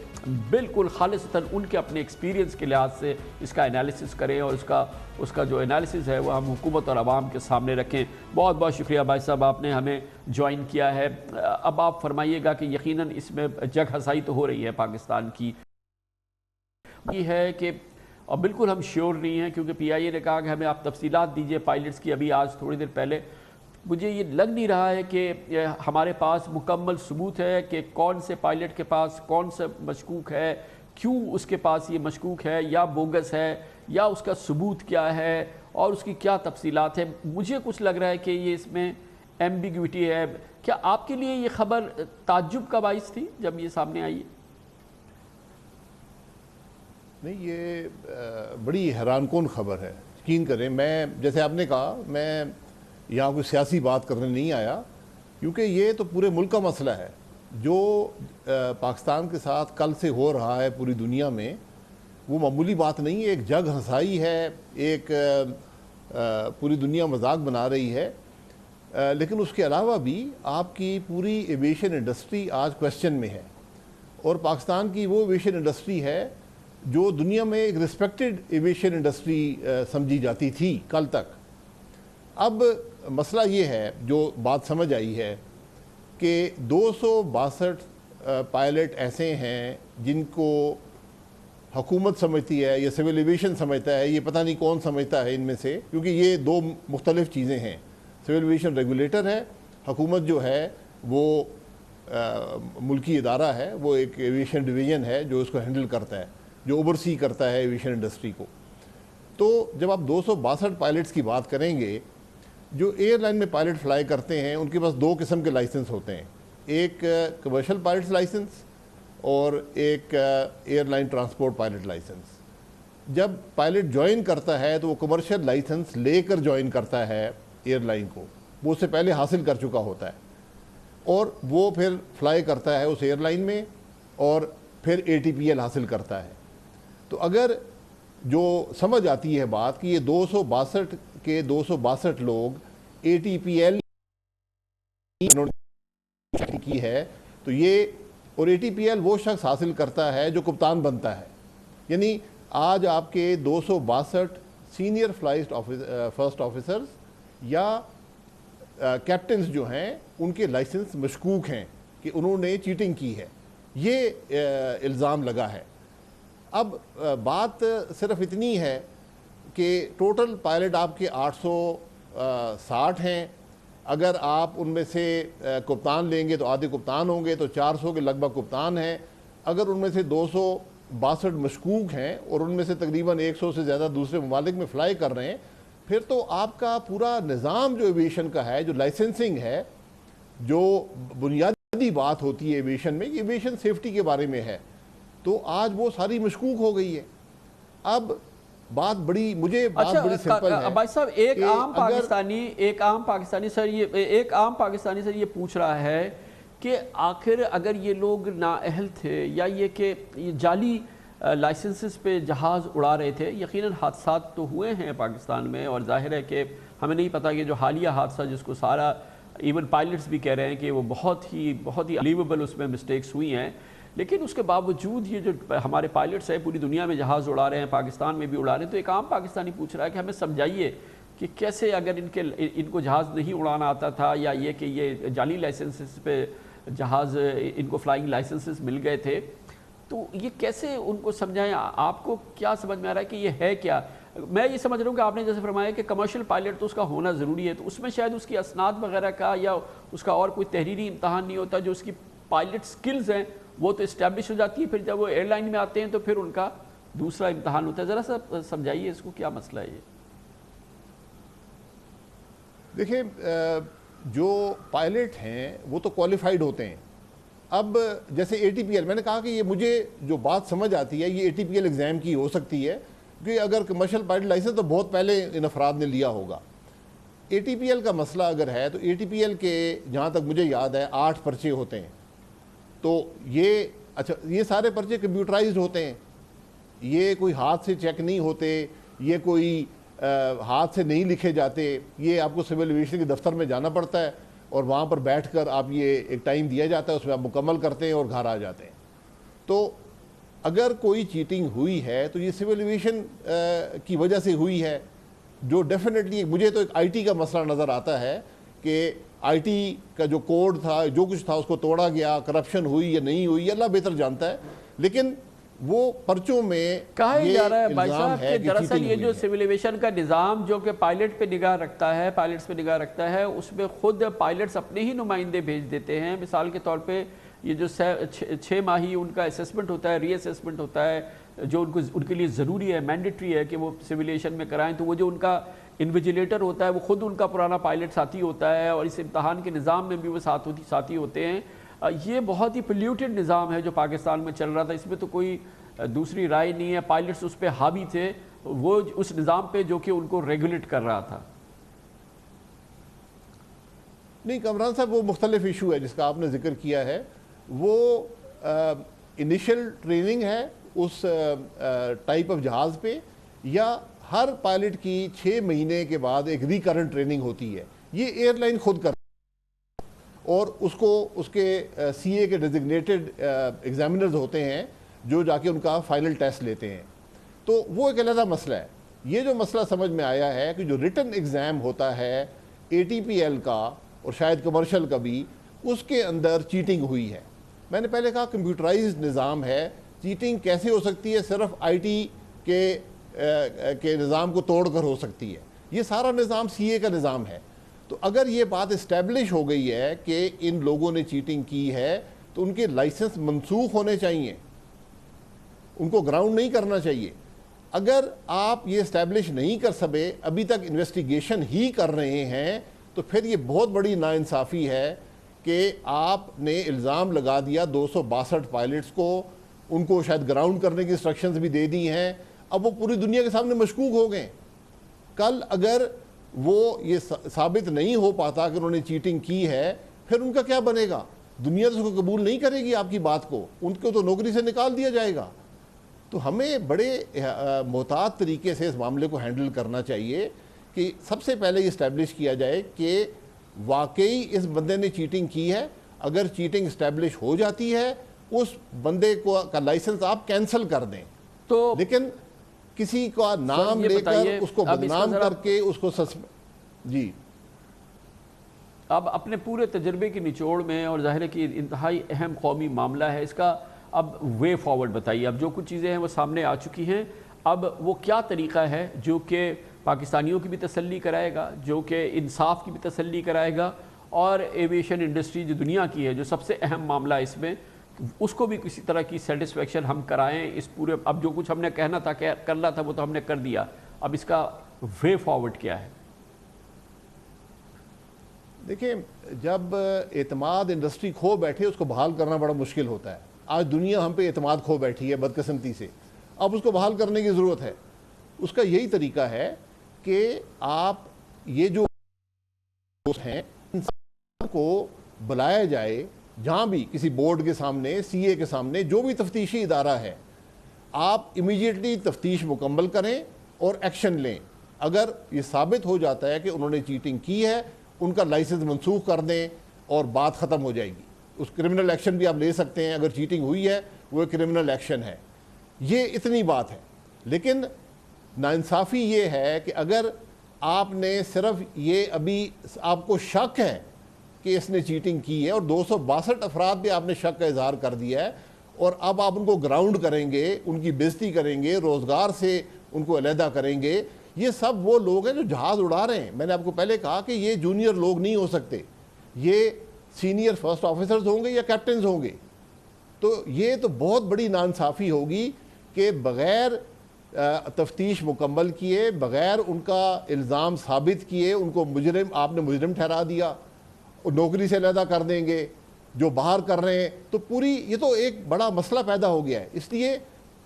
بالکل خالصتاً ان کے اپنے ایکسپیرینس کے لحاظ سے اس کا انالیسس کریں، اور اس کا جو انالیسس ہے وہ ہم حکومت اور عوام کے سامنے رکھیں۔ بہت بہت شکریہ بھائی صاحب، آپ نے ہمیں جوائن کیا ہے۔ اب آپ فرمائیے گا کہ یقیناً اس میں جگ ہنسائی تو ہو رہی ہے پاکستان کی، یہ ہے کہ اور بالکل ہم شیور نہیں ہیں، کیونکہ پی آئی اے نے کہا کہ ہمیں آپ تفصیلات دیجئے پائلٹس کی۔ ابھی آج تھوڑی دیر پہلے مجھے یہ لگ نہیں رہا ہے کہ ہمارے پاس مکمل ثبوت ہے کہ کون سے پائلٹ کے پاس کون سا مشکوک ہے، کیوں اس کے پاس یہ مشکوک ہے یا بوگس ہے، یا اس کا ثبوت کیا ہے اور اس کی کیا تفصیلات ہیں۔ مجھے کچھ لگ رہا ہے کہ یہ اس میں ایمبیگوٹی ہے۔ کیا آپ کے لیے یہ خبر تعجب کا باعث تھی جب یہ سامنے آئی؟ نہیں، یہ بڑی حیران کن خبر ہے، یقین کریں۔ میں جیسے آپ نے کہا، میں یہاں کوئی سیاسی بات کرنے نہیں آیا، کیونکہ یہ تو پورے ملک کا مسئلہ ہے۔ جو پاکستان کے ساتھ کل سے ہو رہا ہے پوری دنیا میں، وہ معمولی بات نہیں ہے، ایک جگ ہنسائی ہے، ایک پوری دنیا مذاق بنا رہی ہے۔ لیکن اس کے علاوہ بھی آپ کی پوری ایویشن انڈسٹری آج کویسچن میں ہے، اور پاکستان کی وہ ایویشن انڈسٹری ہے جو دنیا میں ایک ریسپیکٹڈ ایویشن انڈسٹری سمجھی جاتی تھی کل تک۔ اب مسئلہ یہ ہے، جو بات سمجھ آئی ہے، کہ 262 پائلٹ ایسے ہیں جن کو حکومت سمجھتی ہے یا سول ایویشن سمجھتا ہے، یہ پتہ نہیں کون سمجھتا ہے ان میں سے، کیونکہ یہ دو مختلف چیزیں ہیں۔ سول ایویشن ریگولیٹر ہے، حکومت جو ہے وہ ملکی ادارہ ہے، وہ ایک ایویشن ڈویژن ہے جو اس کو ہینڈل کرتا ہے، جو اوورسی کرتا ہے ایویشن انڈسٹری کو۔ تو جب آپ 262 پائلٹس کی بات کریں گے، جو ایئر لائن میں پائلٹ فلائی کرتے ہیں ان کے پاس دو قسم کے لائسنس ہوتے ہیں، ایک کمرشل پائلٹس لائسنس اور ایک airline transport pilot licence. جب پائلٹ جوائن کرتا ہے تو وہ کمرشل لائسنس لے کر جوائن کرتا ہے ایئر لائن کو، وہ اس سے پہلے حاصل کر چکا ہوتا ہے، اور وہ پھر فلائی کرتا ہے اس ایئر لائن میں اور پھر ATPL حاصل کرتا ہے۔ تو اگر جو سمجھ آتی ہے بات کہ یہ 262 کے 262 لوگ ATPL کی ہے، تو یہ اور ATPL وہ شخص حاصل کرتا ہے جو کپتان بنتا ہے۔ یعنی آج آپ کے 262 سینئر فلائٹ فرسٹ آفیسرز یا کیپٹنز جو ہیں ان کے لائسنس مشکوک ہیں کہ انہوں نے چیٹنگ کی ہے، یہ الزام لگا ہے۔ اب بات صرف اتنی ہے کہ ٹوٹل پائلٹ آپ کے 860 ہیں، اگر آپ ان میں سے کپتان لیں گے تو آدھے کپتان ہوں گے، تو 400 کے لگ بھگ کپتان ہیں۔ اگر ان میں سے 262 مشکوک ہیں اور ان میں سے تقریباً 100 سے زیادہ دوسرے ممالک میں فلائی کر رہے ہیں، پھر تو آپ کا پورا نظام جو ایویشن کا ہے، جو لائسنسنگ ہے، جو بنیادی بات ہوتی ہے ایویشن میں، یہ ایویشن سیفٹی کے بارے میں ہے، تو آج وہ ساری مشکوک ہو گئی ہے۔ اب بات بڑی سمپل ہے۔ بھائی صاحب، ایک عام پاکستانی سر یہ پوچھ رہا ہے کہ آخر اگر یہ لوگ نااہل تھے یا یہ کہ یہ جعلی لائسنسز پہ جہاز اڑا رہے تھے، یقیناً حادثات تو ہوئے ہیں پاکستان میں، اور ظاہر ہے کہ ہمیں نہیں پتہ کہ جو حالیہ حادثہ جس کو سارا ایون پائلٹس بھی کہہ رہے ہیں کہ وہ بہت ہی الیویبل اس میں مسٹیکس ہوئی ہیں، لیکن اس کے باوجود یہ جو ہمارے پائلٹس ہیں پوری دنیا میں جہاز اڑا رہے ہیں، پاکستان میں بھی اڑا رہے ہیں، تو ایک عام پاکستانی پوچھ رہا ہے کہ ہمیں سمجھائیے کہ کیسے اگر ان کو جہاز نہیں اڑانا آتا تھا، یا یہ کہ یہ جعلی لائسنسز پہ جہاز ان کو فلائنگ لائسنسز مل گئے تھے، تو یہ کیسے ان کو سمجھائیں؟ آپ کو کیا سمجھ میں آ رہا ہے کہ یہ ہے کیا؟ میں یہ سمجھ رہا ہوں کہ آپ نے جیسے فرمایا کہ کمرشل پائلٹ تو اس کا ہونا ضروری ہے، تو اس میں شاید اس کی اسناد وغیرہ کا یا اس کا اور کوئی تحریری امتحان نہیں ہوتا، جو اس کی پائلٹ سکلز ہیں وہ تو اسٹیبلش ہو جاتی ہے، پھر جب وہ ایئر لائن میں آتے ہیں تو پھر ان کا دوسرا امتحان ہوتا ہے۔ ذرا سا سمجھائیے اس کو، کیا مسئلہ ہے یہ؟ دیکھیں، جو پائلٹ ہیں وہ تو کوالیفائڈ ہوتے ہیں۔ اب جیسے ATPL، میں نے کہا کہ یہ مجھے جو بات سمجھ آتی ہے یہ ATPL ایگزام کی ہو سکتی ہے، کیونکہ اگر کمرشل پائلٹ لائسنس تو بہت پہلے ان افراد نے لیا ہوگا۔ ATPL کا مسئلہ اگر ہے تو ATPL کے جہاں تک مجھے یاد ہے 8 پرچے ہوتے ہیں، تو یہ سارے پرچے کمپیوٹرائزڈ ہوتے ہیں، یہ کوئی ہاتھ سے چیک نہیں ہوتے، یہ کوئی ہاتھ سے نہیں لکھے جاتے، یہ آپ کو سول ایویشن کے دفتر میں جانا پڑتا ہے اور وہاں پر بیٹھ کر آپ یہ ایک ٹائم دیا جاتا ہے، اس میں آپ مکمل کرتے ہیں اور گھر آ جاتے ہیں۔ تو اگر کوئی چیٹنگ ہوئی ہے تو یہ سول ایویشن کی وجہ سے ہوئی ہے، جو ڈیفینیٹلی مجھے تو ایک IT کا مسئلہ نظر آتا ہے کہ IT کا جو کوڈ تھا، جو کچھ تھا، اس کو توڑا گیا، کرپشن ہوئی یا نہیں ہوئی، اللہ بہتر جانتا ہے، لیکن وہ پرچوں میں کہا جا رہا ہے بھائی صاحب کہ دراصل یہ جو سول ایویشن کا نظام جو کہ پائلٹ پہ نگاہ رکھتا ہے، پائلٹس پہ نگاہ رکھتا ہے، اس میں خود پائلٹس اپنے ہی نمائندے بھیج دیتے ہیں. مثال کے طور پہ یہ جو 6 ماہی ان کا اسیسمنٹ ہوتا ہے، ری اسیسمنٹ ہوتا ہے، جو ان کے لیے ضروری ہے، مینڈیٹری ہے کہ وہ سیولیشن میں کرائیں، تو وہ جو ان کا انویجیلیٹر ہوتا ہے وہ خود ان کا پرانا پائلٹ ساتھی ہوتا ہے، اور اس امتحان کے نظام میں بھی وہ ساتھی ہوتے ہیں. یہ بہت ہی پلیوٹڈ نظام ہے جو پاکستان میں چل رہا تھا، اس میں تو کوئی دوسری رائے نہیں ہے. پائلٹس اس پہ حاوی تھے، وہ اس نظام پہ جو کہ ان کو ریگولیٹ کر رہا تھا. نہیں کامران صاحب، وہ مختلف ایشو ہے جس کا آپ نے ذکر کیا ہے. وہ انیشل ٹریننگ ہے اس ٹائپ آف جہاز پہ، یا ہر پائلٹ کی 6 مہینے کے بعد ایک ریکرنٹ ٹریننگ ہوتی ہے. یہ ایئر لائن خود کر، اور اس کو اس کے سی اے کے ڈیزگنیٹڈ ایگزامینرز ہوتے ہیں جو جا کے ان کا فائنل ٹیسٹ لیتے ہیں. تو وہ ایک علیحدہ مسئلہ ہے. یہ جو مسئلہ سمجھ میں آیا ہے کہ جو ریٹن ایگزام ہوتا ہے ATPL کا اور شاید کمرشل کا بھی، اس کے اندر چیٹنگ ہوئی ہے. میں نے پہلے کہا کمپیوٹرائزڈ نظام ہے، چیٹنگ کیسے ہو سکتی ہے؟ صرف IT کے نظام کو توڑ کر ہو سکتی ہے. یہ سارا نظام CA کا نظام ہے. تو اگر یہ بات اسٹیبلش ہو گئی ہے کہ ان لوگوں نے چیٹنگ کی ہے تو ان کے لائسنس منسوخ ہونے چاہیے، ان کو گراؤنڈ نہیں کرنا چاہیے. اگر آپ یہ اسٹیبلش نہیں کر سکے، ابھی تک انویسٹیگیشن ہی کر رہے ہیں، تو پھر یہ بہت بڑی ناانصافی ہے کہ آپ نے الزام لگا دیا 262 پائلٹس کو، ان کو شاید گراؤنڈ کرنے کی انسٹرکشنز بھی دے دی ہیں. اب وہ پوری دنیا کے سامنے مشکوک ہو گئے. کل اگر وہ یہ ثابت نہیں ہو پاتا کہ انہوں نے چیٹنگ کی ہے، پھر ان کا کیا بنے گا؟ دنیا تو اس کو قبول نہیں کرے گی آپ کی بات کو، ان کو تو نوکری سے نکال دیا جائے گا. تو ہمیں بڑے محتاط طریقے سے اس معاملے کو ہینڈل کرنا چاہیے کہ سب سے پہلے یہ اسٹیبلش کیا جائے کہ واقعی اس بندے نے چیٹنگ کی ہے. اگر چیٹنگ اسٹیبلش ہو جاتی ہے، اس بندے کا لائسنس آپ کینسل کر دیں. تو لیکن کسی کا نام لے کر اس کو بدنام کر کے اس کو جی اب اپنے پورے تجربے کی نچوڑ میں، اور ظاہر ہے کہ انتہائی اہم قومی معاملہ ہے، اس کا اب وے فارورڈ بتائیے. اب جو کچھ چیزیں ہیں وہ سامنے آ چکی ہیں، اب وہ کیا طریقہ ہے جو کہ پاکستانیوں کی بھی تسلی کرائے گا، جو کہ انصاف کی بھی تسلی کرائے گا، اور ایویشن انڈسٹری جو دنیا کی ہے، جو سب سے اہم معاملہ اس میں، اس کو بھی کسی طرح کی سیٹسفیکشن ہم کرائیں اس پورے. اب جو کچھ ہم نے کہنا تھا کرنا تھا وہ تو ہم نے کر دیا، اب اس کا وے فارورڈ کیا ہے؟ دیکھیں، جب اعتماد انڈسٹری کھو بیٹھے اس کو بحال کرنا بڑا مشکل ہوتا ہے. آج دنیا ہم پہ اعتماد کھو بیٹھی ہے بدقسمتی سے، اب اس کو بحال کرنے کی ضرورت ہے. اس کا یہی طریقہ ہے کہ آپ یہ جو ہیں انسان کو بلایا جائے، جہاں بھی کسی بورڈ کے سامنے، CA کے سامنے، جو بھی تفتیشی ادارہ ہے، آپ امیڈیٹلی تفتیش مکمل کریں اور ایکشن لیں. اگر یہ ثابت ہو جاتا ہے کہ انہوں نے چیٹنگ کی ہے، ان کا لائسنس منسوخ کر دیں اور بات ختم ہو جائے گی. اس کرمنل ایکشن بھی آپ لے سکتے ہیں. اگر چیٹنگ ہوئی ہے وہ کرمنل ایکشن ہے. یہ اتنی بات ہے. لیکن ناانصافی یہ ہے کہ اگر آپ نے صرف یہ ابھی آپ کو شک ہے کہ اس نے چیٹنگ کی ہے، اور 262 افراد پہ آپ نے شک کا اظہار کر دیا ہے، اور اب آپ ان کو گراؤنڈ کریں گے، ان کی بےزتی کریں گے، روزگار سے ان کو علیحدہ کریں گے. یہ سب وہ لوگ ہیں جو جہاز اڑا رہے ہیں. میں نے آپ کو پہلے کہا کہ یہ جونیئر لوگ نہیں ہو سکتے، یہ سینئر فرسٹ آفیسرز ہوں گے یا کیپٹنز ہوں گے. تو یہ تو بہت بڑی ناانصافی ہوگی کہ بغیر تفتیش مکمل کیے، بغیر ان کا الزام ثابت کیے، ان کو مجرم، آپ نے مجرم ٹھہرا دیا اور نوکری سے علیحدہ کر دیں گے جو باہر کر رہے ہیں. تو پوری یہ تو ایک بڑا مسئلہ پیدا ہو گیا ہے. اس لیے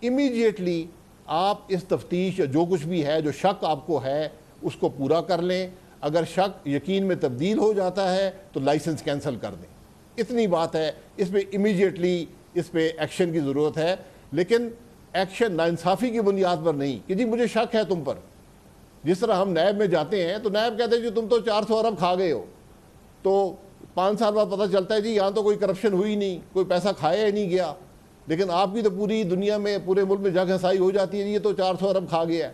امیڈیٹلی آپ اس تفتیش یا جو کچھ بھی ہے، جو شک آپ کو ہے، اس کو پورا کر لیں. اگر شک یقین میں تبدیل ہو جاتا ہے تو لائسنس کینسل کر دیں. اتنی بات ہے. اس پہ امیڈیٹلی اس پہ ایکشن کی ضرورت ہے. لیکن ایکشن ناانصافی کی بنیاد پر نہیں کہ جی مجھے شک ہے تم پر. جس طرح ہم نیب میں جاتے ہیں تو نیب کہتے ہیں جی تم تو 400 ارب کھا گئے ہو، تو 5 سال بعد پتہ چلتا ہے جی یہاں تو کوئی کرپشن ہوئی نہیں، کوئی پیسہ کھایا ہی نہیں گیا. لیکن آپ کی تو پوری دنیا میں، پورے ملک میں جگ ہنسائی ہو جاتی ہے، یہ تو 400 ارب کھا گیا ہے.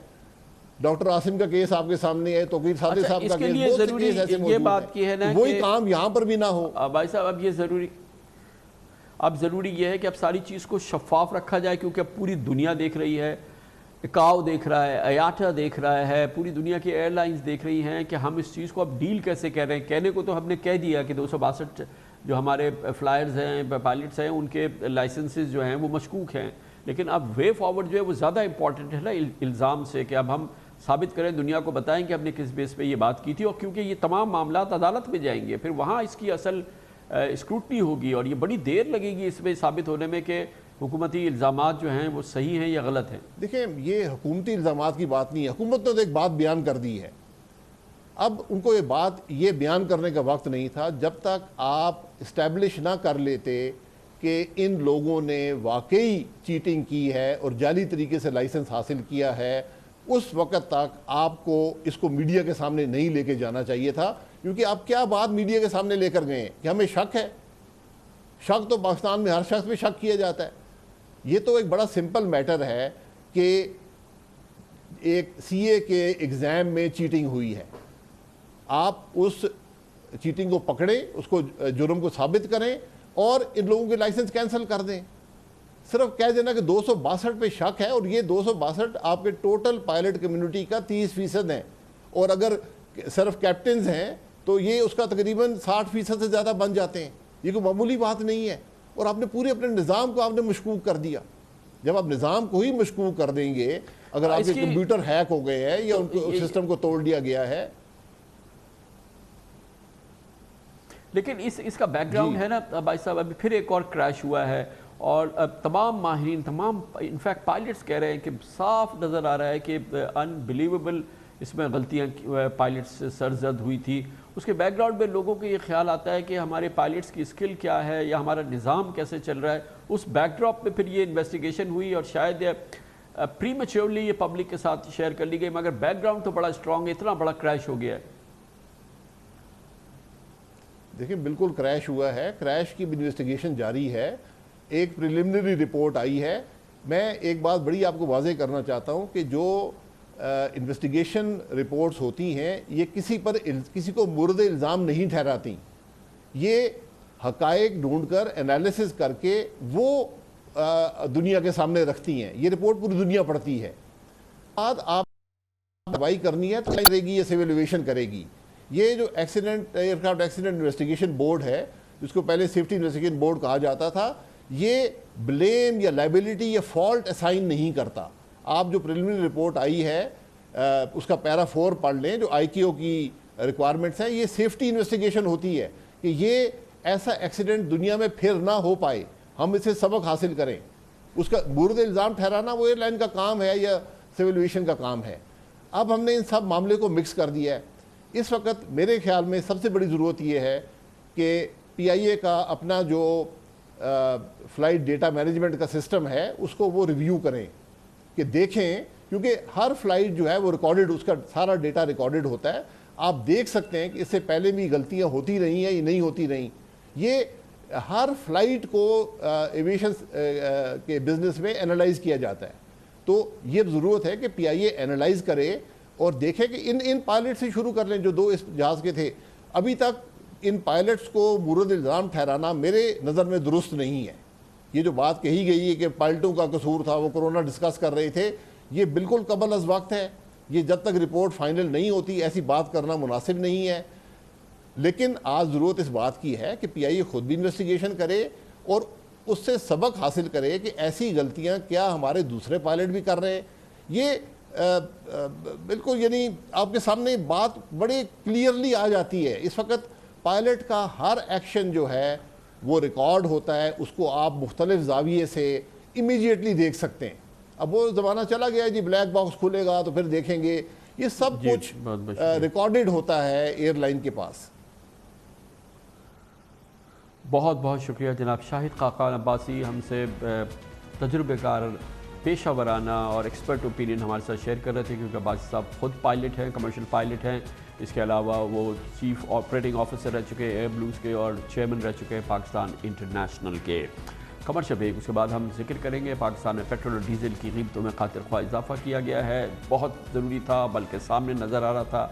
ڈاکٹر عاصم کا کیس آپ کے سامنے ہے، توقیر صادق صاحب کا کیس، بہت سے کیس ایسے موجود ہیں. وہی کام یہاں پر بھی نہ ہو. بھائی صاحب اب یہ ضروری اب ضروری یہ ہے کہ اب ساری چیز کو شفاف رکھا جائے، کیونکہ اب پوری دنیا دیکھ رہی ہے، اکاؤ دیکھ رہا ہے، ایاٹا دیکھ رہا ہے، پوری دنیا کی ایئر لائنز دیکھ رہی ہیں کہ ہم اس چیز کو اب ڈیل کیسے کر رہے ہیں۔ کہنے کو تو ہم نے کہہ دیا کہ 262 جو ہمارے فلائرز ہیں، پائلٹس ہیں، ان کے لائسنسز جو ہیں وہ مشکوک ہیں، لیکن اب وے فارورڈ جو ہے وہ زیادہ امپورٹنٹ ہے نا الزام سے، کہ اب ہم ثابت کریں، دنیا کو بتائیں کہ ہم نے کس بیس پہ یہ بات کی تھی، اور کیونکہ یہ تمام معاملات عدالت میں جائیں گے، پھر وہاں اس کی اصل اسکروٹنی ہوگی، اور یہ بڑی دیر لگے گی اس میں ثابت ہونے میں کہ حکومتی الزامات جو ہیں وہ صحیح ہیں یا غلط ہیں۔ دیکھیں، یہ حکومتی الزامات کی بات نہیں ہے، حکومت نے تو ایک بات بیان کر دی ہے، اب ان کو یہ بیان کرنے کا وقت نہیں تھا جب تک آپ اسٹیبلش نہ کر لیتے کہ ان لوگوں نے واقعی چیٹنگ کی ہے اور جعلی طریقے سے لائسنس حاصل کیا ہے، اس وقت تک آپ کو اس کو میڈیا کے سامنے نہیں لے کے جانا چاہیے تھا، کیونکہ آپ کیا بات میڈیا کے سامنے لے کر گئے ہیں کہ ہمیں شک ہے۔ شک تو پاکستان میں ہر شخص پہ شک کیا جاتا ہے۔ یہ تو ایک بڑا سمپل میٹر ہے کہ ایک سی اے کے ایگزام میں چیٹنگ ہوئی ہے، آپ اس چیٹنگ کو پکڑیں، اس کو جرم کو ثابت کریں اور ان لوگوں کے لائسنس کینسل کر دیں۔ صرف کہہ دینا کہ 262 پہ شک ہے، اور یہ 262 آپ کے ٹوٹل پائلٹ کمیونٹی کا 30% ہیں، اور اگر صرف کیپٹنز ہیں تو یہ اس کا تقریباً 60% سے زیادہ بن جاتے ہیں۔ یہ کوئی معمولی بات نہیں ہے، اور آپ نے پورے اپنے نظام کو آپ نے مشکوک کر دیا۔ جب آپ نظام کو ہی مشکوک کر دیں گے، اگر آپ کے کمپیوٹر ہیک ہو گئے ہیں یا ان کو سسٹم کو توڑ دیا گیا ہے۔ لیکن اس کا بیک گراؤنڈ ہے نا بھائی صاحب، ابھی پھر ایک اور کریش ہوا ہے، اور تمام ماہرین، تمام انفیکٹ پائلٹس کہہ رہے ہیں کہ صاف نظر آ رہا ہے کہ انبلیویبل اس میں غلطیاں پائلٹس سے سرزد ہوئی تھی۔ اس کے بیک گراؤنڈ میں لوگوں کو یہ خیال آتا ہے کہ ہمارے پائلٹس کی اسکل کیا ہے یا ہمارا نظام کیسے چل رہا ہے۔ اس بیک ڈراپ میں پھر یہ انویسٹیگیشن ہوئی، اور شاید پری میچورلی یہ پبلک کے ساتھ شیئر کر لی گئی، مگر بیک گراؤنڈ تو بڑا اسٹرانگ ہے، اتنا بڑا کریش ہو گیا ہے۔ دیکھیں، بالکل کریش ہوا ہے، کریش کی انویسٹیگیشن جاری ہے، ایک پریلیمنری رپورٹ آئی ہے۔ میں ایک بات بڑی آپ کو واضح کرنا چاہتا ہوں کہ جو انویسٹیگیشن رپورٹس ہوتی ہیں یہ کسی کو مورد الزام نہیں ٹھہراتی، یہ حقائق ڈھونڈ کر انالیسس کر کے وہ دنیا کے سامنے رکھتی ہیں۔ یہ رپورٹ پوری دنیا پڑھتی ہے۔ بعد آپ کارروائی کرنی ہے تو کرے گی، یہ سول ایویشن کرے گی۔ یہ جو ایئرکرافٹ ایکسیڈنٹ انویسٹیگیشن بورڈ ہے، جس کو پہلے سیفٹی انویسٹیگیشن بورڈ کہا جاتا تھا، یہ بلیم یا لائبلٹی یا فالٹ اسائن نہیں کرتا۔ آپ جو پریلیمنری رپورٹ آئی ہے اس کا پیرا 4 پڑھ لیں، جو آئی کیو کی ریکوائرمنٹس ہیں، یہ سیفٹی انویسٹیگیشن ہوتی ہے کہ یہ ایسا ایکسیڈنٹ دنیا میں پھر نہ ہو پائے، ہم اسے سبق حاصل کریں۔ اس کا مورد الزام ٹھہرانا وہ ایئر لائن کا کام ہے یا سول ایویشن کا کام ہے۔ اب ہم نے ان سب معاملے کو مکس کر دیا ہے۔ اس وقت میرے خیال میں سب سے بڑی ضرورت یہ ہے کہ پی آئی اے کا اپنا جو فلائٹ ڈیٹا مینجمنٹ کا سسٹم ہے اس کو وہ ریویو کریں، کہ دیکھیں، کیونکہ ہر فلائٹ جو ہے وہ ریکارڈڈ، اس کا سارا ڈیٹا ریکارڈڈ ہوتا ہے۔ آپ دیکھ سکتے ہیں کہ اس سے پہلے بھی غلطیاں ہوتی رہی ہیں یا نہیں ہوتی رہیں۔ یہ ہر فلائٹ کو ایویشن کے بزنس میں انالائز کیا جاتا ہے، تو یہ ضرورت ہے کہ پی آئی اے انالائز کرے اور دیکھیں کہ ان پائلٹ سے شروع کر لیں جو 2 اس جہاز کے تھے۔ ابھی تک ان پائلٹس کو مورد الزام ٹھہرانا میرے نظر میں درست نہیں ہے۔ یہ جو بات کہی گئی ہے کہ پائلٹوں کا قصور تھا، وہ کورونا ڈسکس کر رہے تھے، یہ بالکل قبل از وقت ہے۔ یہ جب تک رپورٹ فائنل نہیں ہوتی ایسی بات کرنا مناسب نہیں ہے۔ لیکن آج ضرورت اس بات کی ہے کہ پی آئی اے خود بھی انویسٹیگیشن کرے اور اس سے سبق حاصل کرے کہ ایسی غلطیاں کیا ہمارے دوسرے پائلٹ بھی کر رہے ہیں۔ یہ بالکل یعنی آپ کے سامنے بات بڑی کلیئرلی آ جاتی ہے۔ اس وقت پائلٹ کا ہر ایکشن جو ہے وہ ریکارڈ ہوتا ہے، اس کو آپ مختلف زاویے سے امیڈیٹلی دیکھ سکتے ہیں۔ اب وہ زمانہ چلا گیا جی بلیک باکس کھلے گا تو پھر دیکھیں گے، یہ سب کچھ ریکارڈڈ ہوتا ہے ایئر لائن کے پاس۔ بہت بہت شکریہ جناب شاہد خاقان عباسی، ہم سے تجربے کار پیشہ ورانہ اور ایکسپرٹ اوپینین ہمارے ساتھ شیئر کر رہے تھے، کیونکہ عباسی صاحب خود پائلٹ ہیں، کمرشل پائلٹ ہیں، اس کے علاوہ وہ چیف آپریٹنگ آفیسر رہ چکے ایئر بلوز کے اور چیئرمین رہ چکے پاکستان انٹرنیشنل کے۔ کمرشل بریک، اس کے بعد ہم ذکر کریں گے پاکستان میں پیٹرول اور ڈیزل کی قیمتوں میں خاطر خواہ اضافہ کیا گیا ہے، بہت ضروری تھا، بلکہ سامنے نظر آ رہا تھا۔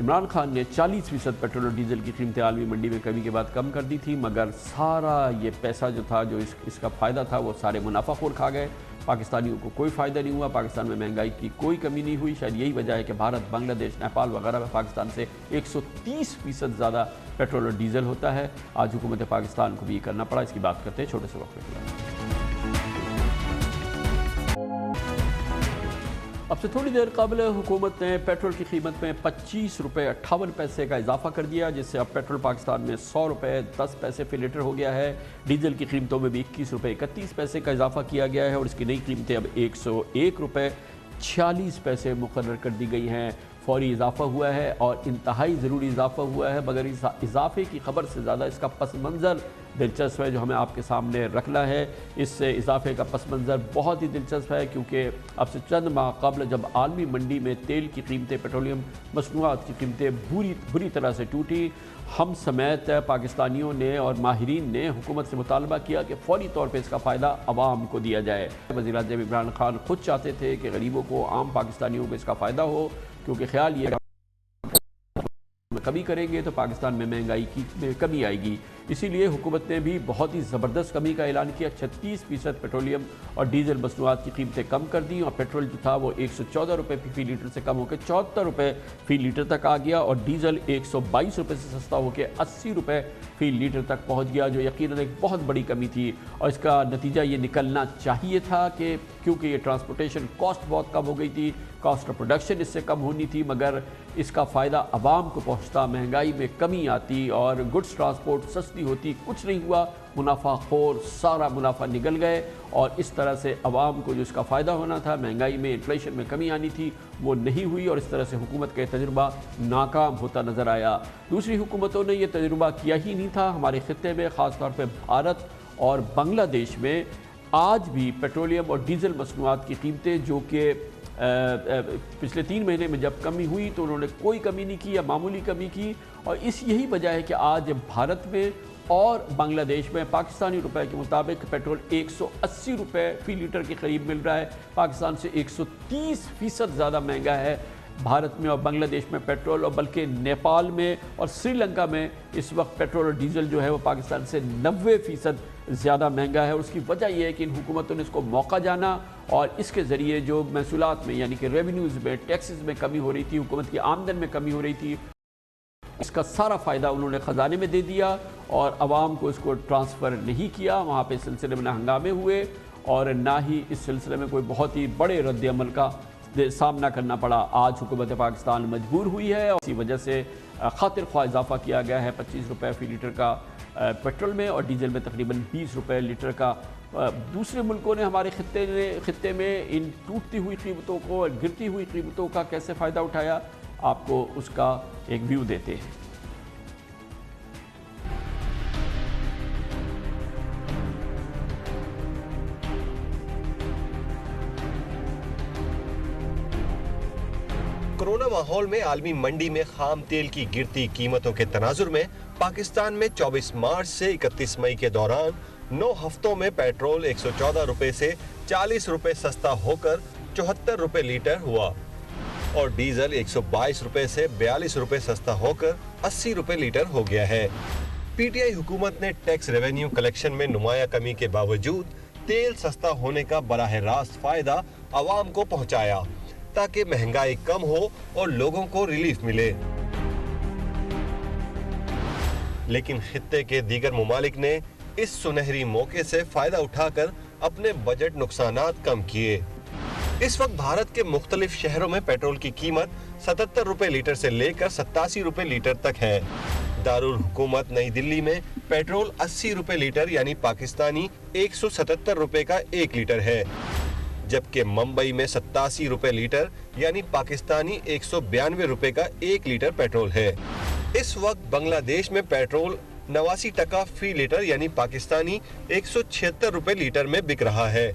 عمران خان نے 40% پیٹرول اور ڈیزل کی قیمتیں عالمی منڈی میں کمی کے بعد کم کر دی تھی، مگر سارا یہ پیسہ جو تھا، جو اس کا فائدہ تھا، وہ سارے منافع خور کھا گئے۔ پاکستانیوں کو کوئی فائدہ نہیں ہوا، پاکستان میں مہنگائی کی کوئی کمی نہیں ہوئی۔ شاید یہی وجہ ہے کہ بھارت، بنگلہ دیش، نیپال وغیرہ میں پاکستان سے 130% زیادہ پیٹرول اور ڈیزل ہوتا ہے۔ آج حکومت پاکستان کو بھی یہ کرنا پڑا۔ اس کی بات کرتے ہیں چھوٹے سے وقت میں۔ اب سے تھوڑی دیر قبل حکومت نے پیٹرول کی قیمت میں 25 روپے 58 پیسے کا اضافہ کر دیا، جس سے اب پیٹرول پاکستان میں 100 روپے 10 پیسے فی لیٹر ہو گیا ہے۔ ڈیزل کی قیمتوں میں بھی 21 روپے 31 پیسے کا اضافہ کیا گیا ہے اور اس کی نئی قیمتیں اب 101 روپے 46 پیسے مقرر کر دی گئی ہیں۔ فوری اضافہ ہوا ہے اور انتہائی ضروری اضافہ ہوا ہے، مگر اس اضافے کی خبر سے زیادہ اس کا پس منظر دلچسپ ہے جو ہمیں آپ کے سامنے رکھنا ہے۔ اس اضافے کا پس منظر بہت ہی دلچسپ ہے، کیونکہ اب سے چند ماہ قبل جب عالمی منڈی میں تیل کی قیمتیں، پیٹرولیم مصنوعات کی قیمتیں بری طرح سے ٹوٹی، ہم سمیت پاکستانیوں نے اور ماہرین نے حکومت سے مطالبہ کیا کہ فوری طور پہ اس کا فائدہ عوام کو دیا جائے۔ وزیر اعظم عمران خان خود چاہتے تھے کہ غریبوں کو، عام پاکستانیوں کو اس کا فائدہ ہو، کیونکہ خیال یہ کمی کریں گے تو پاکستان میں مہنگائی کی کمی آئے گی۔ اسی لیے حکومت نے بھی بہت ہی زبردست کمی کا اعلان کیا۔ 36% پیٹرولیم اور ڈیزل مصنوعات کی قیمتیں کم کر دیں اور پیٹرول جو تھا وہ 114 روپے فی لیٹر سے کم ہو کے 74 روپے فی لیٹر تک آ گیا اور ڈیزل 122 روپے سے سستا ہو کے 80 روپے فی لیٹر تک پہنچ گیا، جو یقیناً ایک بہت بڑی کمی تھی اور اس کا نتیجہ یہ نکلنا چاہیے تھا کہ کیونکہ یہ ٹرانسپورٹیشن کاسٹ بہت کم ہو گئی تھی، کاسٹ آف پروڈکشن اس سے کم ہونی تھی، مگر اس کا فائدہ عوام کو پہنچتا، مہنگائی میں کمی آتی اور گڈس ٹرانسپورٹ سستی ہوتی۔ کچھ نہیں ہوا، منافع خور سارا منافع نگل گئے اور اس طرح سے عوام کو جو اس کا فائدہ ہونا تھا، مہنگائی میں، انفلیشن میں کمی آنی تھی، وہ نہیں ہوئی اور اس طرح سے حکومت کا تجربہ ناکام ہوتا نظر آیا۔ دوسری حکومتوں نے یہ تجربہ کیا ہی نہیں تھا۔ ہمارے خطے میں، خاص طور پہ بھارت اور بنگلہ دیش میں، آج بھی پیٹرولیم اور ڈیزل مصنوعات کی قیمتیں جو کہ پچھلے 3 مہینے میں جب کمی ہوئی تو انہوں نے کوئی کمی نہیں کی یا معمولی کمی کی، اور یہی وجہ ہے کہ آج بھارت میں اور بنگلہ دیش میں پاکستانی روپے کے مطابق پیٹرول 180 روپے فی لیٹر کے قریب مل رہا ہے۔ پاکستان سے 130% زیادہ مہنگا ہے بھارت میں اور بنگلہ دیش میں پیٹرول، اور بلکہ نیپال میں اور سری لنکا میں اس وقت پیٹرول اور ڈیزل جو ہے وہ پاکستان سے 90% زیادہ مہنگا ہے۔ اور اس کی وجہ یہ ہے کہ ان حکومتوں نے اس کو موقع جانا اور اس کے ذریعے جو محصولات میں، یعنی کہ ریونیوز میں، ٹیکسز میں کمی ہو رہی تھی، حکومت کی آمدن میں کمی ہو رہی تھی، اس کا سارا فائدہ انہوں نے خزانے میں دے دیا اور عوام کو اس کو ٹرانسفر نہیں کیا۔ وہاں پہ اس سلسلے میں نہ ہنگامے ہوئے اور نہ ہی اس سلسلے میں کوئی بہت ہی بڑے رد عمل کا سامنا کرنا پڑا۔ آج حکومت پاکستان مجبور ہوئی ہے اور اسی وجہ سے خاطر خواہ اضافہ کیا گیا ہے 25 روپے فی لیٹر کا پیٹرول میں اور ڈیزل میں تقریباً 20 روپے لیٹر کا۔ دوسرے ملکوں نے ہمارے خطے میں ان ٹوٹتی ہوئی قیمتوں کو اور گرتی ہوئی قیمتوں کا کیسے فائدہ اٹھایا، آپ کو اس کا ایک ویو دیتے ہیں۔ کورونا ماحول میں عالمی منڈی میں خام تیل کی گرتی قیمتوں کے تناظر میں پاکستان میں 24 مارچ سے 31 مئی کے دوران 9 ہفتوں میں پیٹرول 114 روپے سے 40 روپے سستا ہو کر 74 روپے لیٹر ہوا اور ڈیزل 122 روپے سے 42 روپے سستا ہو کر 80 روپے لیٹر ہو گیا ہے۔ پی ٹی آئی حکومت نے ٹیکس ریونیو کلیکشن میں نمایاں کمی کے باوجود تیل سستا ہونے کا براہ راست فائدہ عوام کو پہنچایا تاکہ مہنگائی کم ہو اور لوگوں کو ریلیف ملے۔ لیکن خطے کے دیگر ممالک نے اس سنہری موقع سے فائدہ اٹھا کر اپنے بجٹ نقصانات کم کیے۔ اس وقت بھارت کے مختلف شہروں میں پیٹرول کی قیمت 77 روپے لیٹر سے لے کر 87 روپے لیٹر تک ہے۔ دارالحکومت نئی دلی میں پیٹرول 80 روپے لیٹر یعنی پاکستانی 177 روپے کا 1 لیٹر ہے، جبکہ ممبئی میں 87 روپے لیٹر یعنی پاکستانی 192 روپے کا 1 لیٹر پیٹرول ہے۔ اس وقت بنگلہ دیش میں پیٹرول 89% فی لیٹر یعنی پاکستانی 176 روپے لیٹر میں بک رہا ہے۔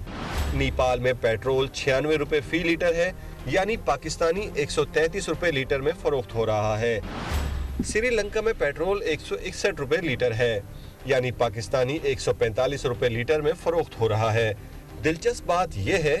نیپال میں پیٹرول 96 روپے فی لیٹر ہے یعنی پاکستانی 133 روپے لیٹر میں فروخت ہو رہا ہے۔ سری لنکا میں پیٹرول 161 روپے لیٹر ہے یعنی پاکستانی 145 روپے لیٹر میں فروخت ہو رہا ہے۔ دلچسپ بات یہ ہے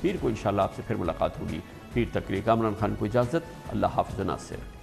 پیر کو انشاءاللہ آپ سے پھر ملاقات ہوگی. پیر تک کے لیے کامران خان کو اجازت. اللہ حافظ و ناصر.